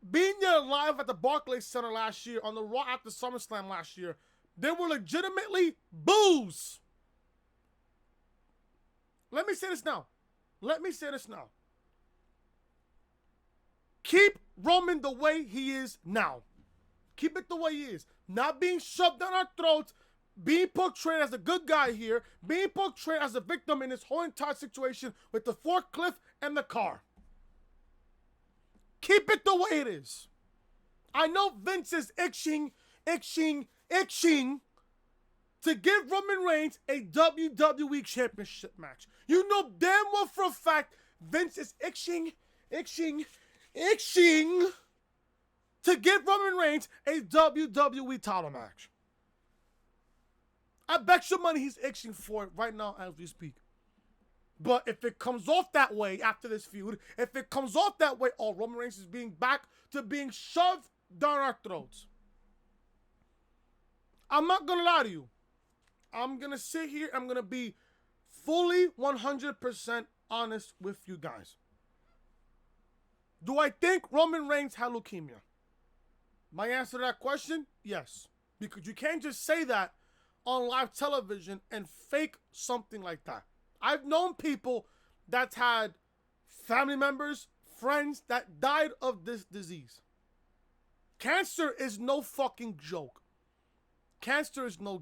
being there live at the Barclays Center last year, on the Raw after SummerSlam last year, there were legitimately boos. Let me say this now. Keep Roman the way he is now. Keep it the way he is. Not being shoved down our throats, being portrayed as a good guy here, being portrayed as a victim in this whole entire situation with the forklift and the car. Keep it the way it is. I know Vince is itching to give Roman Reigns a WWE Championship match. You know damn well for a fact Vince is itching to give Roman Reigns a WWE title match. I bet you money he's itching for it right now as we speak. But if it comes off that way after this feud, oh, Roman Reigns is being back to being shoved down our throats. I'm not going to lie to you. I'm going to sit here. I'm going to be fully 100% honest with you guys. Do I think Roman Reigns had leukemia? My answer to that question, yes. Because you can't just say that on live television and fake something like that. I've known people that's had family members, friends that died of this disease. Cancer is no fucking joke. Cancer is no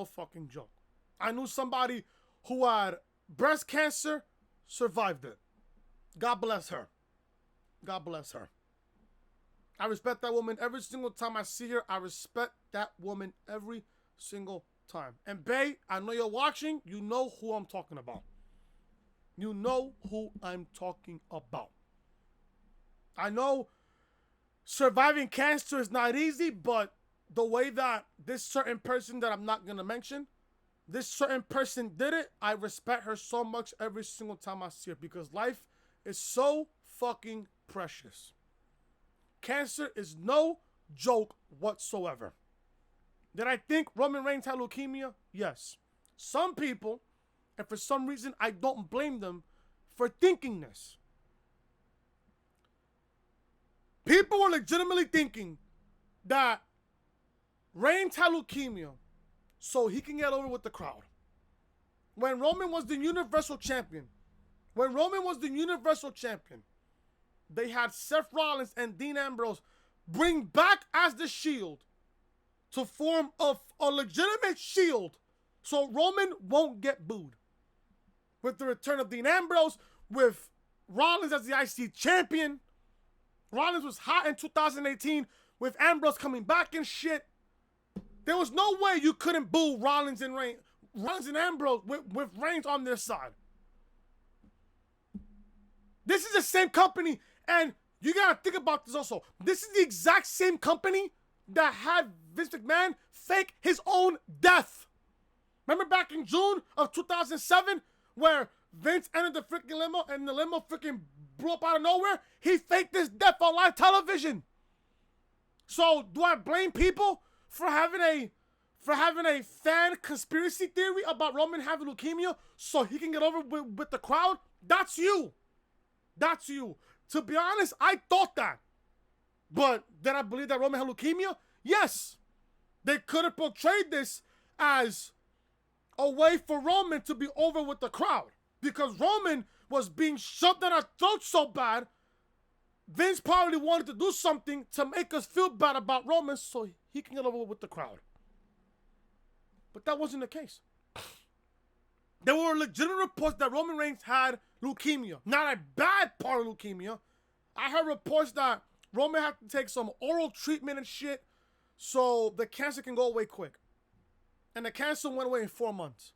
fucking joke. I knew somebody who had breast cancer, survived it. God bless her. I respect that woman every single time I see her. I respect that woman every single time. And Bay, I know you're watching. You know who I'm talking about. I know surviving cancer is not easy, but the way that this certain person that I'm not going to mention, this certain person did it, I respect her so much every single time I see her because life is so fucking precious. Cancer is no joke whatsoever. Did I think Roman Reigns had leukemia? Yes. Some people, and for some reason I don't blame them for thinking this. People were legitimately thinking that Reigns had leukemia so he can get over with the crowd. When Roman was the Universal Champion, they had Seth Rollins and Dean Ambrose bring back as the Shield to form a legitimate Shield so Roman won't get booed. With the return of Dean Ambrose, with Rollins as the IC champion. Rollins was hot in 2018 with Ambrose coming back and shit. There was no way you couldn't boo Rollins and Ambrose with Reigns on their side. This is the same company, and you gotta think about this also. This is the exact same company that had Vince McMahon fake his own death. Remember back in June of 2007 where Vince entered the freaking limo and the limo freaking blew up out of nowhere? He faked his death on live television. So do I blame people for having a for having a fan conspiracy theory about Roman having leukemia so he can get over with the crowd, that's you. That's you. To be honest, I thought that. But did I believe that Roman had leukemia? Yes. They could have portrayed this as a way for Roman to be over with the crowd. Because Roman was being shoved down our throats so bad, Vince probably wanted to do something to make us feel bad about Roman so he can get over with the crowd. But that wasn't the case. There were legitimate reports that Roman Reigns had leukemia. Not a bad part of leukemia. I heard reports that Roman had to take some oral treatment and shit so the cancer can go away quick. And the cancer went away in 4 months.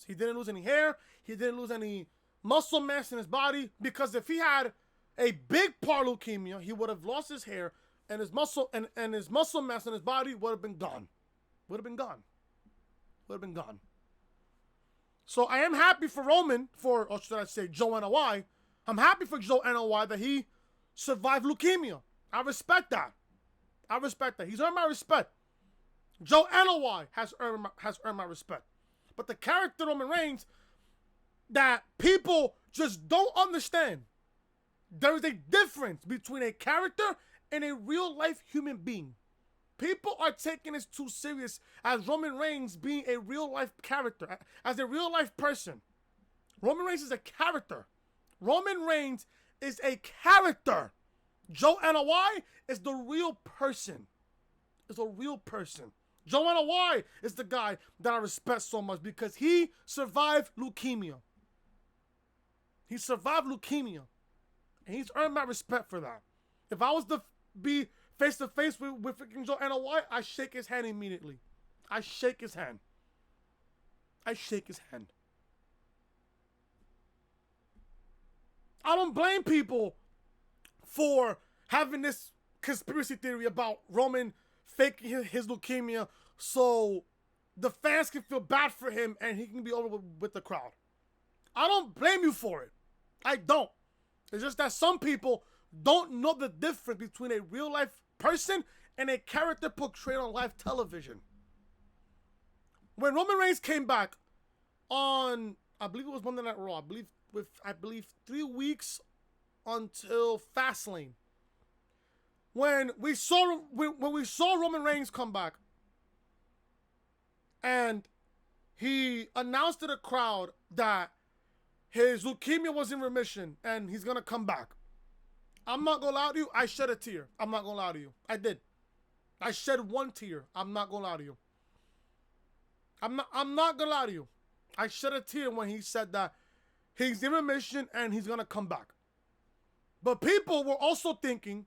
He didn't lose any hair. He didn't lose any muscle mass in his body. Because if he had a big part of leukemia, he would have lost his hair and his muscle and his muscle mass in his body would have been gone. So I am happy for Roman, or should I say Joe NOI. I'm happy for Joe NOI that he survived leukemia. I respect that. He's earned my respect. Joe NOI has earned my respect. But the character Roman Reigns that people just don't understand. There is a difference between a character and a real life human being. People are taking this too serious as Roman Reigns being a real life character, as a real life person. Roman Reigns is a character. Joe NOI is the real person. Joe NOI is the guy that I respect so much because he survived leukemia. And he's earned my respect for that. If I was to be face to face with freaking Joe NOI, I shake his hand immediately. I shake his hand. I don't blame people for having this conspiracy theory about Roman faking his leukemia so the fans can feel bad for him and he can be over with the crowd. I don't blame you for it. I don't. It's just that some people don't know the difference between a real life person and a character portrayed on live television. When Roman Reigns came back on, I believe it was Monday Night Raw, I believe 3 weeks until Fastlane. When we saw Roman Reigns come back and he announced to the crowd that his leukemia was in remission and he's gonna come back. I'm not gonna lie to you, I shed a tear. I'm not gonna lie to you. I did. I shed one tear. I'm not gonna lie to you. I'm not gonna lie to you. I shed a tear when he said that he's in remission and he's gonna come back. But people were also thinking,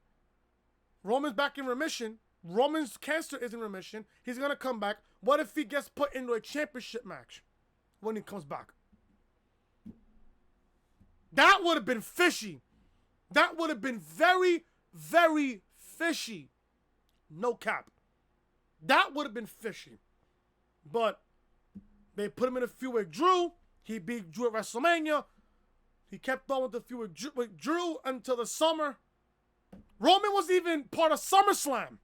Roman's back in remission. Roman's cancer is in remission. He's gonna come back. What if he gets put into a championship match when he comes back? That would have been fishy. That would have been very, very fishy. No cap. That would have been fishy. But they put him in a feud with Drew. He beat Drew at WrestleMania. He kept on with the feud with Drew until the summer. Roman was even part of SummerSlam,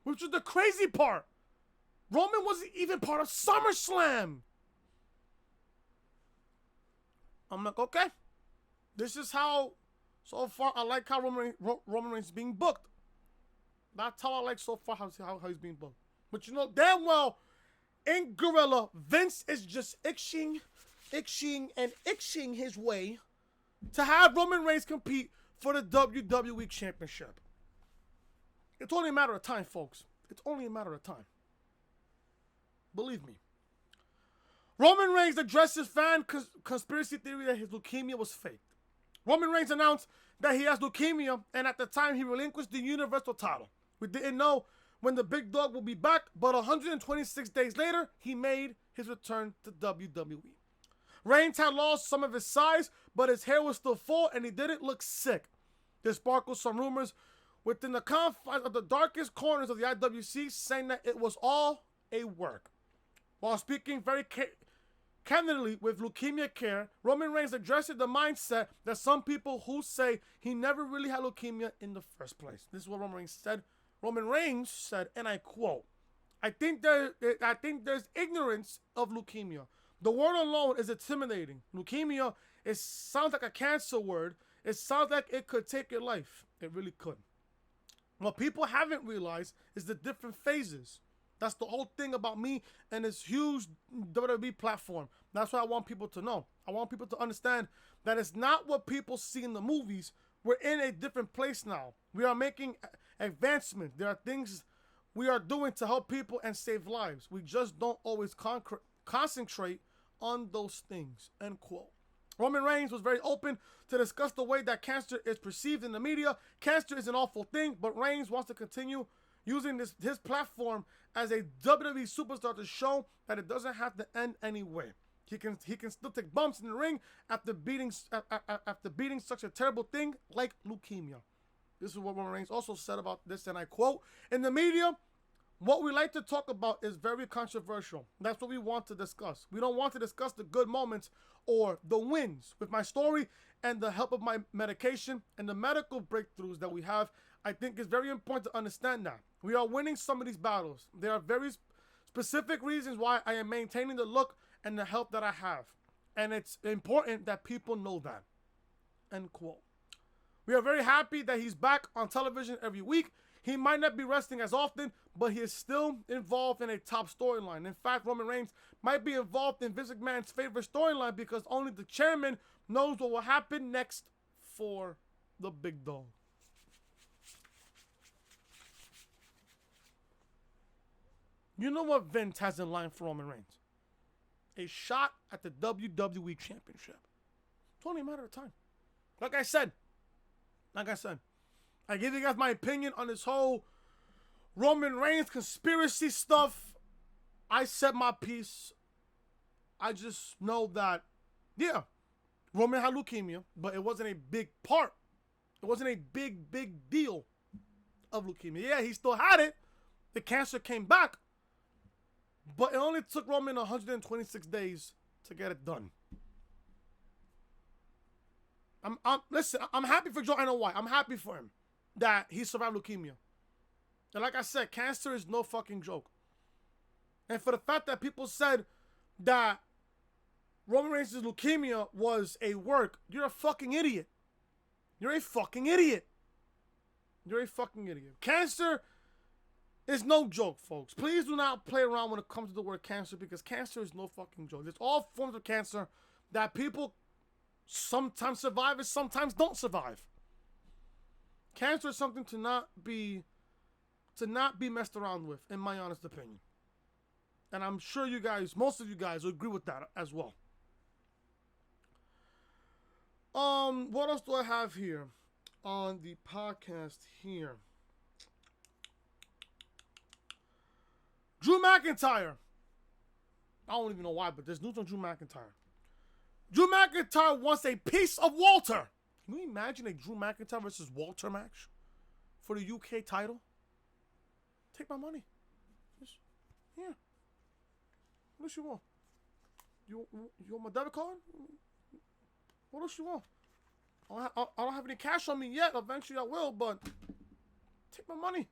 which was the crazy part. Roman wasn't even part of SummerSlam. I'm like, okay. This is how, so far, I like how Roman Reigns is being booked. That's how I like so far how he's being booked. But you know damn well, in Gorilla, Vince is just itching his way to have Roman Reigns compete for the WWE Championship. It's only a matter of time, folks. It's only a matter of time. Believe me. Roman Reigns addresses fan conspiracy theory that his leukemia was faked. Roman Reigns announced that he has leukemia, and at the time he relinquished the Universal title. We didn't know when the big dog will be back, but 126 days later, he made his return to WWE. Reigns had lost some of his size, but his hair was still full, and he didn't look sick. There sparkled some rumors within the confines of the darkest corners of the IWC saying that it was all a work. While speaking very candidly with Leukemia Care, Roman Reigns addressed the mindset that some people who say he never really had leukemia in the first place. This is what Roman Reigns said Roman Reigns said, and I quote, I think there's ignorance of leukemia. The word alone is intimidating. Leukemia, it sounds like a cancer word. It sounds like it could take your life. It really could. What people haven't realized is the different phases. That's the whole thing about me and this huge WWE platform. That's what I want people to know. I want people to understand that it's not what people see in the movies. We're in a different place now. We are making advancements. There are things we are doing to help people and save lives. We just don't always concentrate on those things, end quote. Roman Reigns was very open to discuss the way that cancer is perceived in the media. Cancer is an awful thing, but Reigns wants to continue using his platform as a WWE superstar to show that it doesn't have to end anyway. He can still take bumps in the ring after beating such a terrible thing like leukemia. This is what Roman Reigns also said about this, and I quote, in the media, what we like to talk about is very controversial. That's what we want to discuss. We don't want to discuss the good moments or the wins. With my story and the help of my medication and the medical breakthroughs that we have, I think it's very important to understand that. We are winning some of these battles. There are very specific reasons why I am maintaining the look and the health that I have. And it's important that people know that. End quote. We are very happy that he's back on television every week. He might not be wrestling as often, but he is still involved in a top storyline. In fact, Roman Reigns might be involved in Vince McMahon's favorite storyline because only the chairman knows what will happen next for the big dog. You know what Vince has in line for Roman Reigns? A shot at the WWE Championship. It's only a matter of time. Like I said, I give you guys my opinion on this whole Roman Reigns conspiracy stuff. I said my piece. I just know that, yeah, Roman had leukemia, but it wasn't a big part. It wasn't a big deal of leukemia. Yeah, he still had it. The cancer came back. But it only took Roman 126 days to get it done. Listen, I'm happy for Joe. I know why. I'm happy for him that he survived leukemia. And like I said, cancer is no fucking joke. And for the fact that people said that Roman Reigns' leukemia was a work, you're a fucking idiot. You're a fucking idiot. You're a fucking idiot. Cancer is no joke, folks. Please do not play around when it comes to the word cancer, because cancer is no fucking joke. There's all forms of cancer that people sometimes survive and sometimes don't survive. Cancer is something to not be messed around with, in my honest opinion. And I'm sure you guys, most of you guys, will agree with that as well. What else do I have here on the podcast here? Drew McIntyre. I don't even know why, but there's news on Drew McIntyre. Drew McIntyre wants a piece of Walter. Can you imagine a Drew McIntyre versus Walter match for the UK title? Take my money. Just, yeah. What else you want? You want my debit card? What else you want? I don't have any cash on me yet. Eventually I will, but take my money.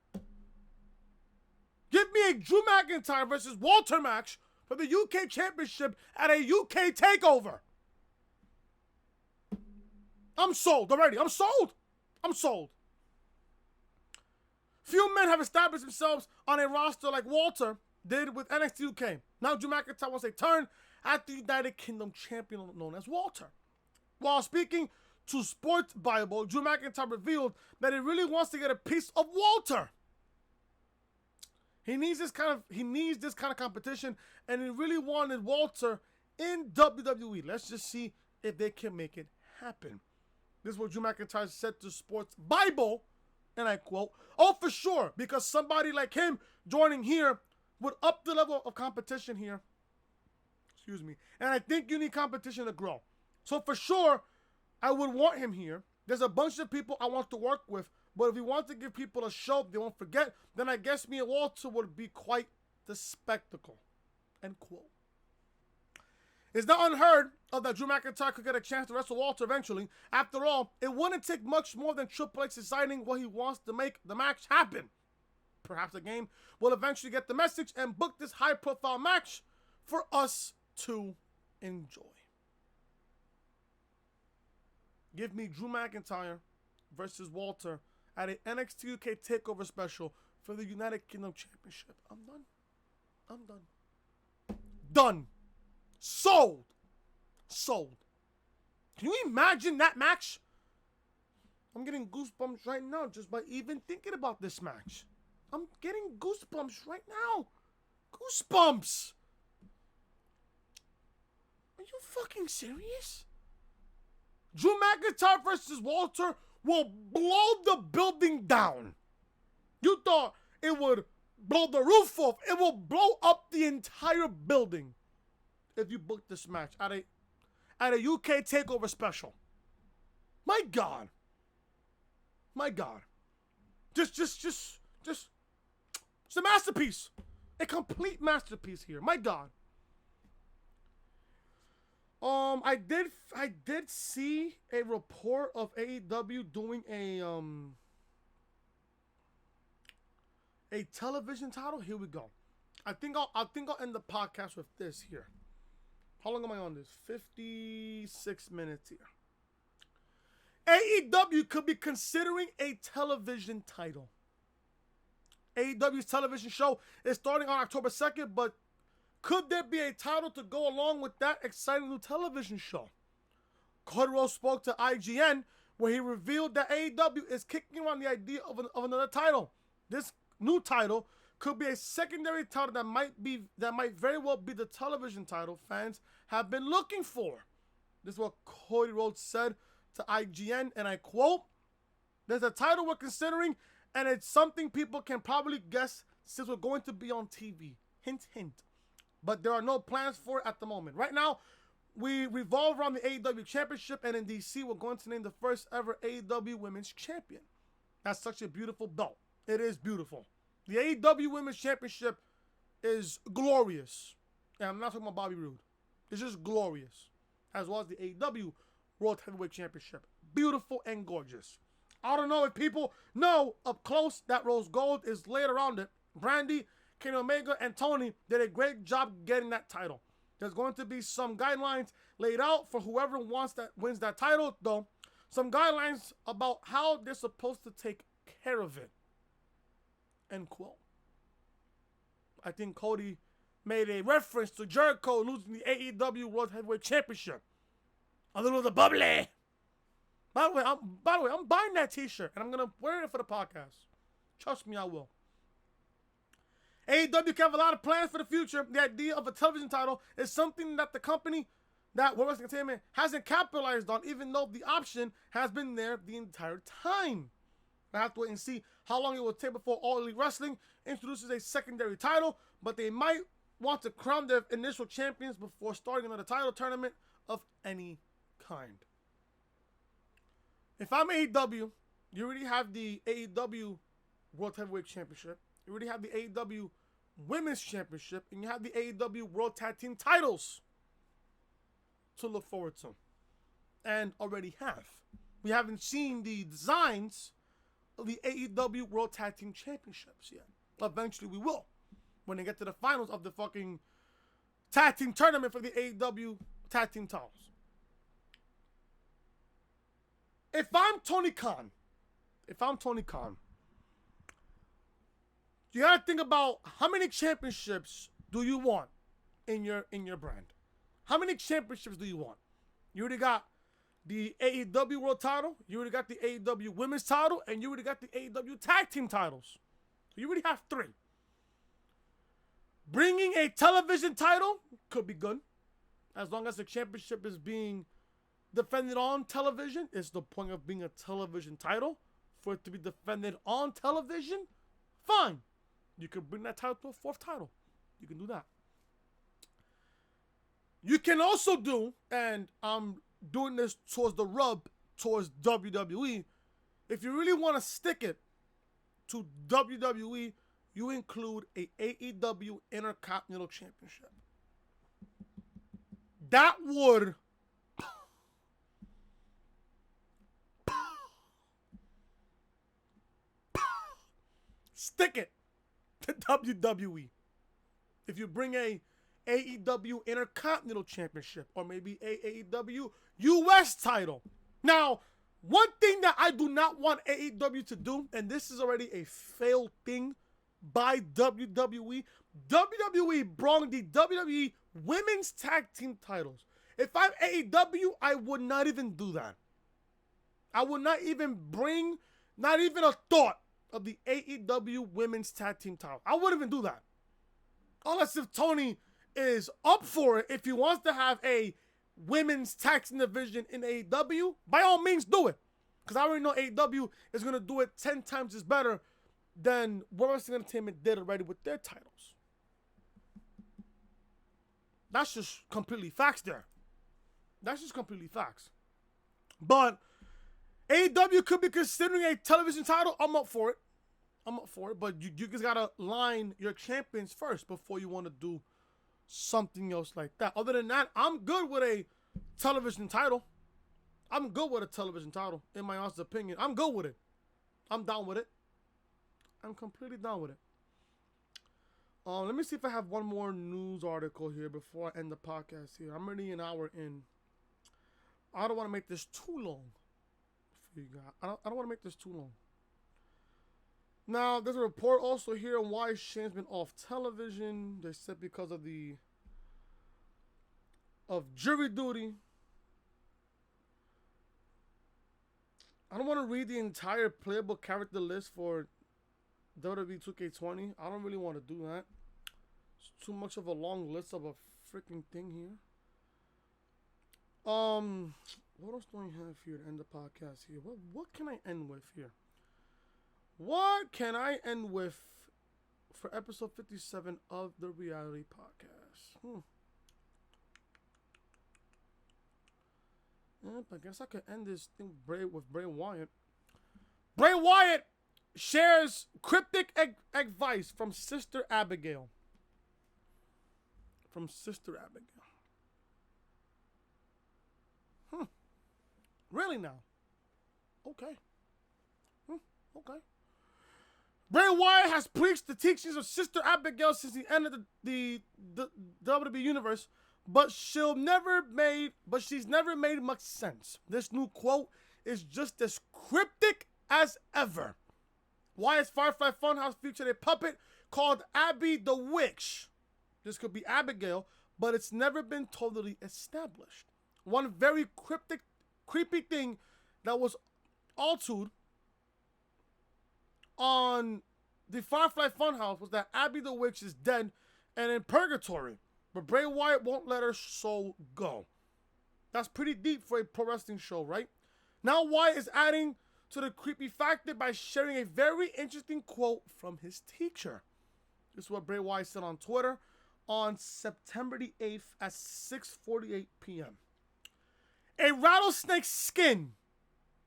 Give me a Drew McIntyre versus Walter match for the UK Championship at a UK takeover. I'm sold already. I'm sold. Few men have established themselves on a roster like Walter did with NXT UK. Now Drew McIntyre wants a turn at the United Kingdom champion known as Walter. While speaking to Sports Bible, Drew McIntyre revealed that he really wants to get a piece of Walter. He needs this kind of competition, and he really wanted Walter in WWE. Let's just see if they can make it happen. This is what Drew McIntyre said to Sports Bible, and I quote, "Oh, for sure, because somebody like him joining here would up the level of competition here. Excuse me. And I think you need competition to grow. So for sure, I would want him here. There's a bunch of people I want to work with, but if we want to give people a show they won't forget, then I guess me and Walter would be quite the spectacle." End quote. It's not unheard of that Drew McIntyre could get a chance to wrestle Walter eventually. After all, it wouldn't take much more than Triple H deciding what he wants to make the match happen. perhaps a game, will eventually get the message and book this high-profile match for us to enjoy. Give me Drew McIntyre versus Walter at an NXT UK TakeOver special for the United Kingdom Championship. I'm done. Done. Sold. Can you imagine that match? I'm getting goosebumps right now just by even thinking about this match. I'm getting goosebumps right now. Goosebumps. Are you fucking serious? Drew McIntyre versus Walter will blow the building down. You thought it would blow the roof off. It will blow up the entire building if you book this match at a UK TakeOver special. My God. Just it's a masterpiece. A complete masterpiece here. My God. I did see a report of AEW doing a television title. Here we go. I think I'll end the podcast with this here. How long am I on this? 56 minutes here. AEW could be considering a television title. AEW's television show is starting on October 2nd, but could there be a title to go along with that exciting new television show? Cody Rhodes spoke to IGN where he revealed that AEW is kicking around the idea of another title. This new title could be a secondary title that might very well be the television title fans have been looking for. This is what Cody Rhodes said to IGN, and I quote, "There's a title we're considering, and it's something people can probably guess since we're going to be on TV. Hint, hint. But there are no plans for it at the moment. Right now, we revolve around the AEW Championship, and in DC, we're going to name the first ever AEW Women's Champion. That's such a beautiful belt. It is beautiful. The AEW Women's Championship is glorious. And I'm not talking about Bobby Roode. It's just glorious. As well as the AEW World Heavyweight Championship. Beautiful and gorgeous. I don't know if people know up close that rose gold is laid around it. Brandy, Kenny Omega, and Tony did a great job getting that title. There's going to be some guidelines laid out for whoever wins that title, though. Some guidelines about how they're supposed to take care of it. End quote. I think Cody made a reference to Jericho losing the AEW World Heavyweight Championship. A little of the bubbly. By the way, I'm buying that t-shirt and I'm going to wear it for the podcast. Trust me, I will. AEW can have a lot of plans for the future. The idea of a television title is something that the company, that World Wrestling Entertainment, hasn't capitalized on, even though the option has been there the entire time. I have to wait and see how long it will take before All Elite Wrestling introduces a secondary title, but they might want to crown their initial champions before starting another title tournament of any kind. If I'm AEW, you already have the AEW World Heavyweight Championship, you already have the AEW Women's Championship, and you have the AEW World Tag Team titles to look forward to. And already have. We haven't seen the designs of the AEW World Tag Team Championships yet. Eventually we will. When they get to the finals of the fucking tag team tournament for the AEW tag team titles. If I'm Tony Khan, you gotta think about how many championships do you want in your brand? How many championships do you want? You already got the AEW World title, you already got the AEW Women's title, and you already got the AEW Tag Team titles. So you already have 3. Bringing a television title could be good. As long as the championship is being defended on television, it's the point of being a television title. For it to be defended on television, fine. You can bring that title to a 4th title. You can do that. You can also do, and I'm doing this towards the rub towards WWE, if you really want to stick it to WWE, you include a AEW Intercontinental Championship. That would stick it. the WWE. If you bring a AEW Intercontinental Championship or maybe a AEW US title. Now, one thing that I do not want AEW to do, and this is already a failed thing by WWE, WWE brought the WWE Women's Tag Team titles. If I'm AEW, I would not even do that. I would not even bring, not even a thought of the AEW Women's Tag Team title. I wouldn't even do that. Unless if Tony is up for it, if he wants to have a women's tag team division in AEW, by all means do it. Because I already know AEW is going to do it 10 times as better than World Wrestling Entertainment did already with their titles. That's just completely facts there. That's just completely facts. But AEW could be considering a television title. I'm up for it. But you just got to line your champions first before you want to do something else like that. Other than that, I'm good with a television title. In my honest opinion. I'm good with it. I'm down with it. I'm completely down with it. Let me see if I have one more news article here before I end the podcast here. I'm already an hour in. I don't want to make this too long. I don't want to make this too long. Now, there's a report also here on why Shane's been off television. They said because of jury duty. I don't want to read the entire playable character list for WWE 2K20. I don't really want to do that. It's too much of a long list of a freaking thing here. What else do I have here to end the podcast here? What can I end with here? What can I end with for episode 57 of the reality podcast? Yep, I guess I could end this thing with Bray Wyatt. Bray Wyatt shares cryptic advice from Sister Abigail. Really now? Okay. Okay. Bray Wyatt has preached the teachings of Sister Abigail since the end of the WWE universe, but she's never made much sense. This new quote is just as cryptic as ever. Wyatt's Firefly Funhouse featured a puppet called Abby the Witch. This could be Abigail, but it's never been totally established. One very creepy thing that was altered on the Firefly Funhouse was that Abby the Witch is dead and in purgatory, but Bray Wyatt won't let her soul go. That's pretty deep for a pro wrestling show, right? Now Wyatt is adding to the creepy factor by sharing a very interesting quote from his teacher. This is what Bray Wyatt said on Twitter on September the 8th at 6:48 p.m. A rattlesnake's skin,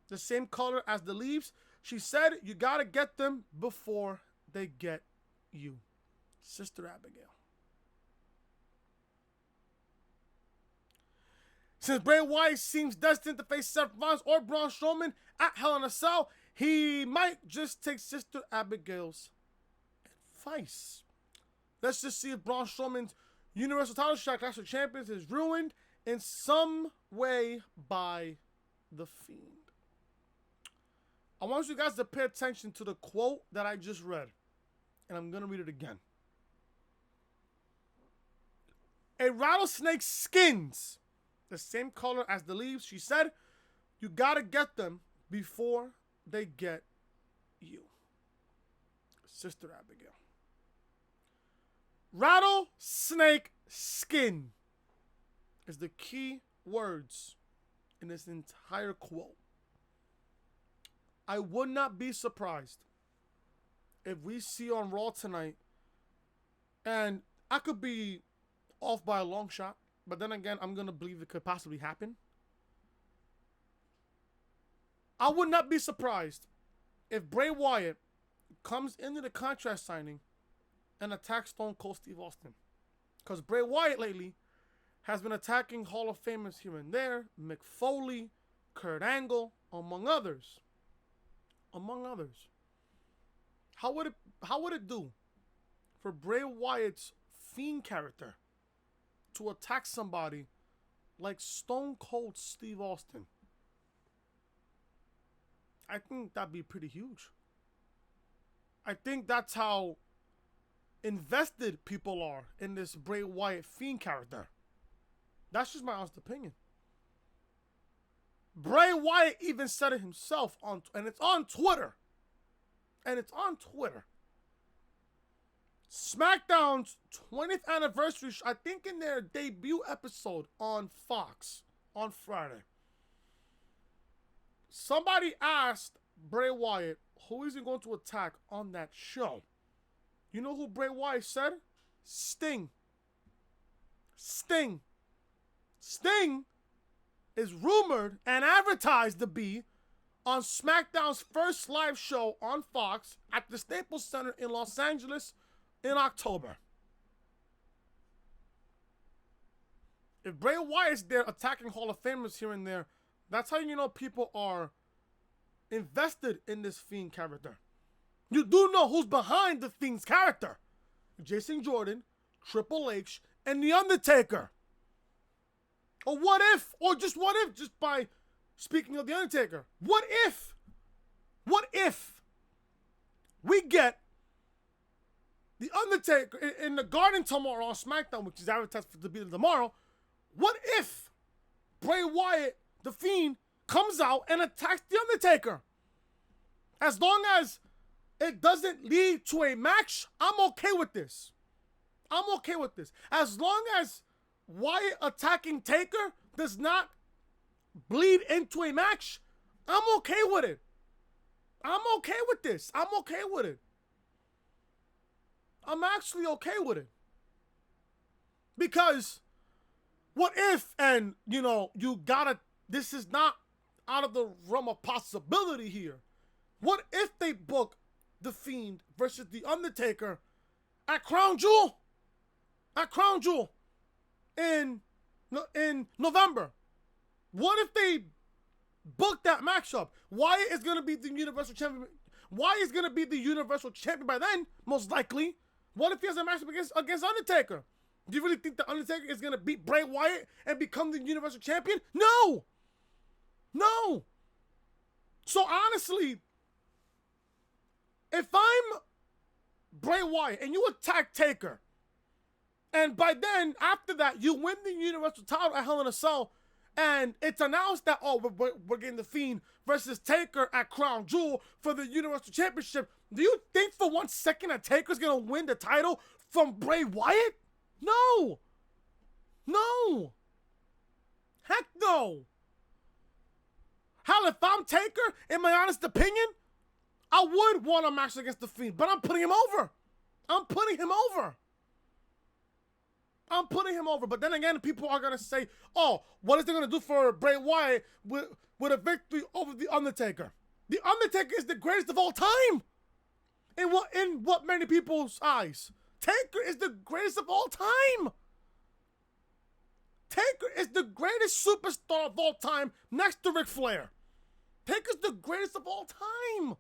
the same color as the leaves. She said, you gotta get them before they get you. Sister Abigail. Since Bray Wyatt seems destined to face Seth Rollins or Braun Strowman at Hell in a Cell, he might just take Sister Abigail's advice. Let's just see if Braun Strowman's Universal title shot Clash of Champions is ruined in some way by The Fiend. I want you guys to pay attention to the quote that I just read. And I'm going to read it again. A rattlesnake's skins, the same color as the leaves. She said, you got to get them before they get you. Sister Abigail. Rattlesnake skin is the key words in this entire quote. I would not be surprised if we see on Raw tonight, and I could be off by a long shot, but then again, I'm going to believe it could possibly happen. I would not be surprised if Bray Wyatt comes into the contract signing and attacks Stone Cold Steve Austin. Because Bray Wyatt lately has been attacking Hall of Famers here and there, Mick Foley, Kurt Angle, among others. How would it do for Bray Wyatt's Fiend character to attack somebody like Stone Cold Steve Austin. I think that'd be pretty huge. I think that's how invested people are in this Bray Wyatt Fiend character. That's just my honest opinion. Bray Wyatt even said it himself and it's on Twitter. SmackDown's 20th anniversary, I think in their debut episode on Fox on Friday, somebody asked Bray Wyatt who is he going to attack on that show. You know who Bray Wyatt said? Sting. Sting is rumored and advertised to be on SmackDown's first live show on Fox at the Staples Center in Los Angeles in October. If Bray Wyatt's there attacking Hall of Famers here and there, that's how you know people are invested in this Fiend character. You do know who's behind the Fiend's character. Jason Jordan, Triple H, and The Undertaker. Or what if, just by speaking of The Undertaker, what if we get The Undertaker in the Garden tomorrow on SmackDown, which is advertised to be tomorrow? What if Bray Wyatt, the Fiend, comes out and attacks The Undertaker? As long as it doesn't lead to a match, I'm okay with this. As long as Wyatt attacking Taker does not bleed into a match, I'm okay with it. I'm okay with this. I'm actually okay with it. Because what if, and this is not out of the realm of possibility here. What if they book The Fiend versus The Undertaker at Crown Jewel? In November. What if they book that matchup? Wyatt is going to be the Universal Champion. Wyatt is going to be the Universal Champion by then, most likely. What if he has a matchup against Undertaker? Do you really think the Undertaker is going to beat Bray Wyatt and become the Universal Champion? No. So honestly, if I'm Bray Wyatt and you attack Taker, and by then, after that, you win the Universal title at Hell in a Cell, and it's announced that, we're getting The Fiend versus Taker at Crown Jewel for the Universal Championship. Do you think for 1 second that Taker's going to win the title from Bray Wyatt? No. Heck no. Hell, if I'm Taker, in my honest opinion, I would want a match against The Fiend, but I'm putting him over. But then again, people are going to say, what is they going to do for Bray Wyatt with a victory over The Undertaker? The Undertaker is the greatest of all time. In what many people's eyes. Taker is the greatest of all time. Taker is the greatest superstar of all time next to Ric Flair. Taker's the greatest of all time.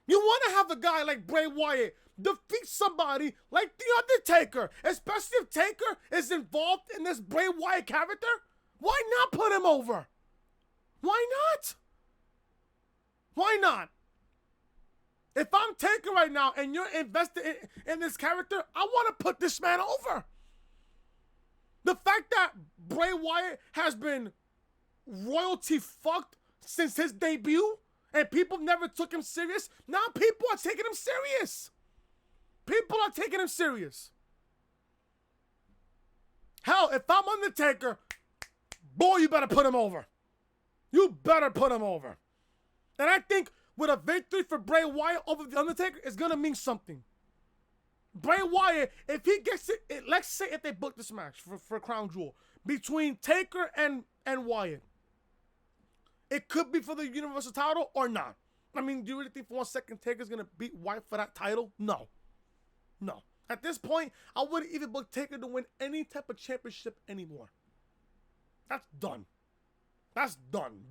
You want to have a guy like Bray Wyatt defeat somebody like The Undertaker, especially if Taker is involved in this Bray Wyatt character? Why not put him over? Why not? If I'm Taker right now and you're invested in this character, I want to put this man over. The fact that Bray Wyatt has been royalty fucked since his debut and people never took him serious, now people are taking him serious. Hell, if I'm Undertaker, boy, you better put him over. And I think with a victory for Bray Wyatt over The Undertaker, it's going to mean something. Bray Wyatt, if he gets it, let's say if they book this match for Crown Jewel between Taker and Wyatt, it could be for the Universal title or not. I mean, do you really think for 1 second Taker's going to beat Wyatt for that title? No. At this point, I wouldn't even book Taker to win any type of championship anymore. That's done.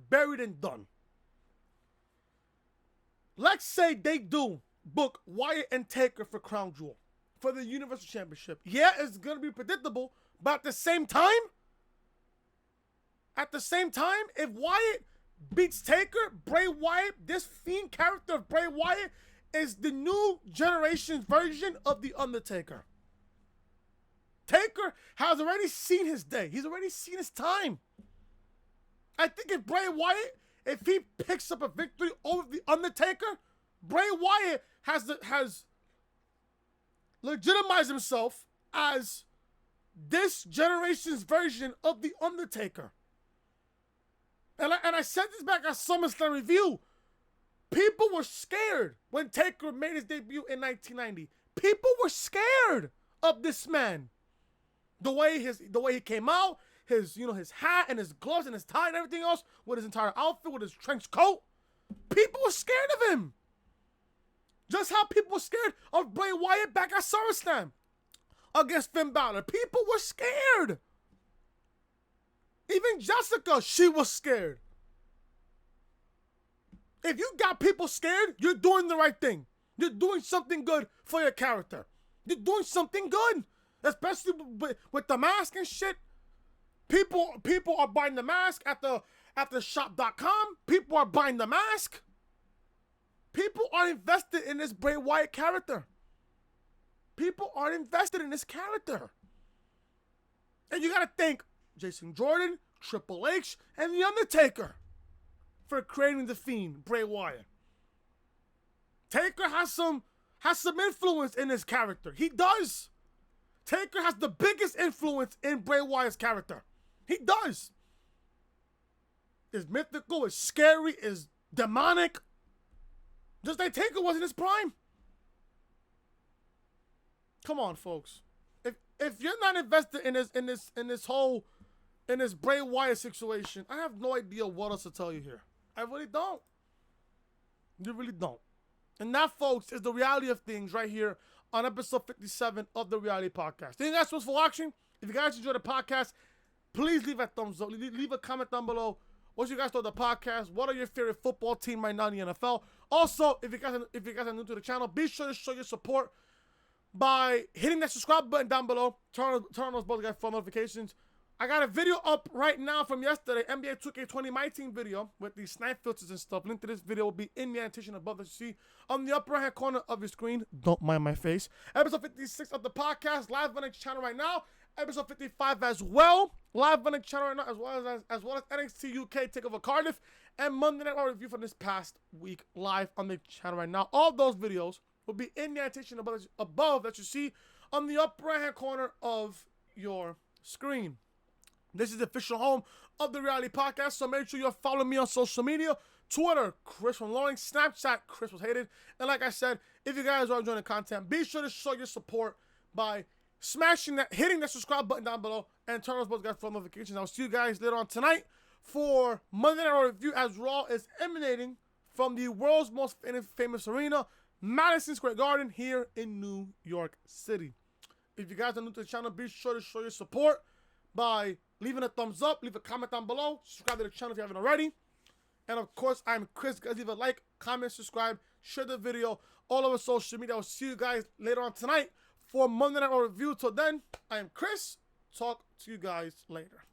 Buried and done. Let's say they do book Wyatt and Taker for Crown Jewel. for the Universal Championship. Yeah, it's going to be predictable, but at the same time, if Wyatt beats Taker, Bray Wyatt, this Fiend character of Bray Wyatt, is the new generation's version of The Undertaker. Taker has already seen his day. He's already seen his time. I think if Bray Wyatt, if he picks up a victory over The Undertaker, Bray Wyatt has legitimized himself as this generation's version of The Undertaker. And I said this back at SummerSlam Review. People were scared when Taker made his debut in 1990. People were scared of this man. The way he came out, his hat and his gloves and his tie and everything else, with his entire outfit, with his trench coat. People were scared of him. Just how people were scared of Bray Wyatt back at SummerSlam against Finn Balor. People were scared. Even Jessica, she was scared. If you got people scared, you're doing the right thing. You're doing something good for your character. You're doing something good. Especially with the mask and shit. People are buying the mask at the shop.com. People are buying the mask. People are invested in this Bray Wyatt character. People are invested in this character. And you gotta thank Jason Jordan, Triple H, and The Undertaker for creating the Fiend, Bray Wyatt. Taker has some influence in his character. He does. Taker has the biggest influence in Bray Wyatt's character. He does. It's mythical, it's scary, it's demonic. Just like Taker was in his prime. Come on, folks. If you're not invested in this Bray Wyatt situation, I have no idea what else to tell you here. I really don't. You really don't. And that, folks, is the reality of things right here on episode 57 of the Reality Podcast. Thank you guys so much for watching. If you guys enjoyed the podcast, please leave a thumbs up. Leave a comment down below. What you guys thought of the podcast? What are your favorite football team right now in the NFL? Also, if you guys are new to the channel, be sure to show your support by hitting that subscribe button down below. Turn on those bells, guys, for notifications. I got a video up right now from yesterday, NBA 2K20 My Team video with the snipe filters and stuff. Link to this video will be in the annotation above that you see on the upper right-hand corner of your screen. Don't mind my face. Episode 56 of the podcast, live on the channel right now. Episode 55 as well, live on the channel right now, as well as NXT UK Takeover Cardiff and Monday Night Raw review for this past week, live on the channel right now. All those videos will be in the annotation above that you see on the upper right-hand corner of your screen. This is the official home of the Reality Podcast, so make sure you're following me on social media. Twitter, Chris from Loring. Snapchat, Chris was hated. And like I said, if you guys are enjoying the content, be sure to show your support by hitting that subscribe button down below and turn on those guys for notifications. I'll see you guys later on tonight for Monday Night Raw review as Raw is emanating from the world's most famous arena, Madison Square Garden, here in New York City. If you guys are new to the channel, be sure to show your support by leaving a thumbs up, leave a comment down below, subscribe to the channel if you haven't already. And of course, I'm Chris. Guys, leave a like, comment, subscribe, share the video all over social media. I'll see you guys later on tonight for Monday Night Raw review. Till then, I am Chris. Talk to you guys later.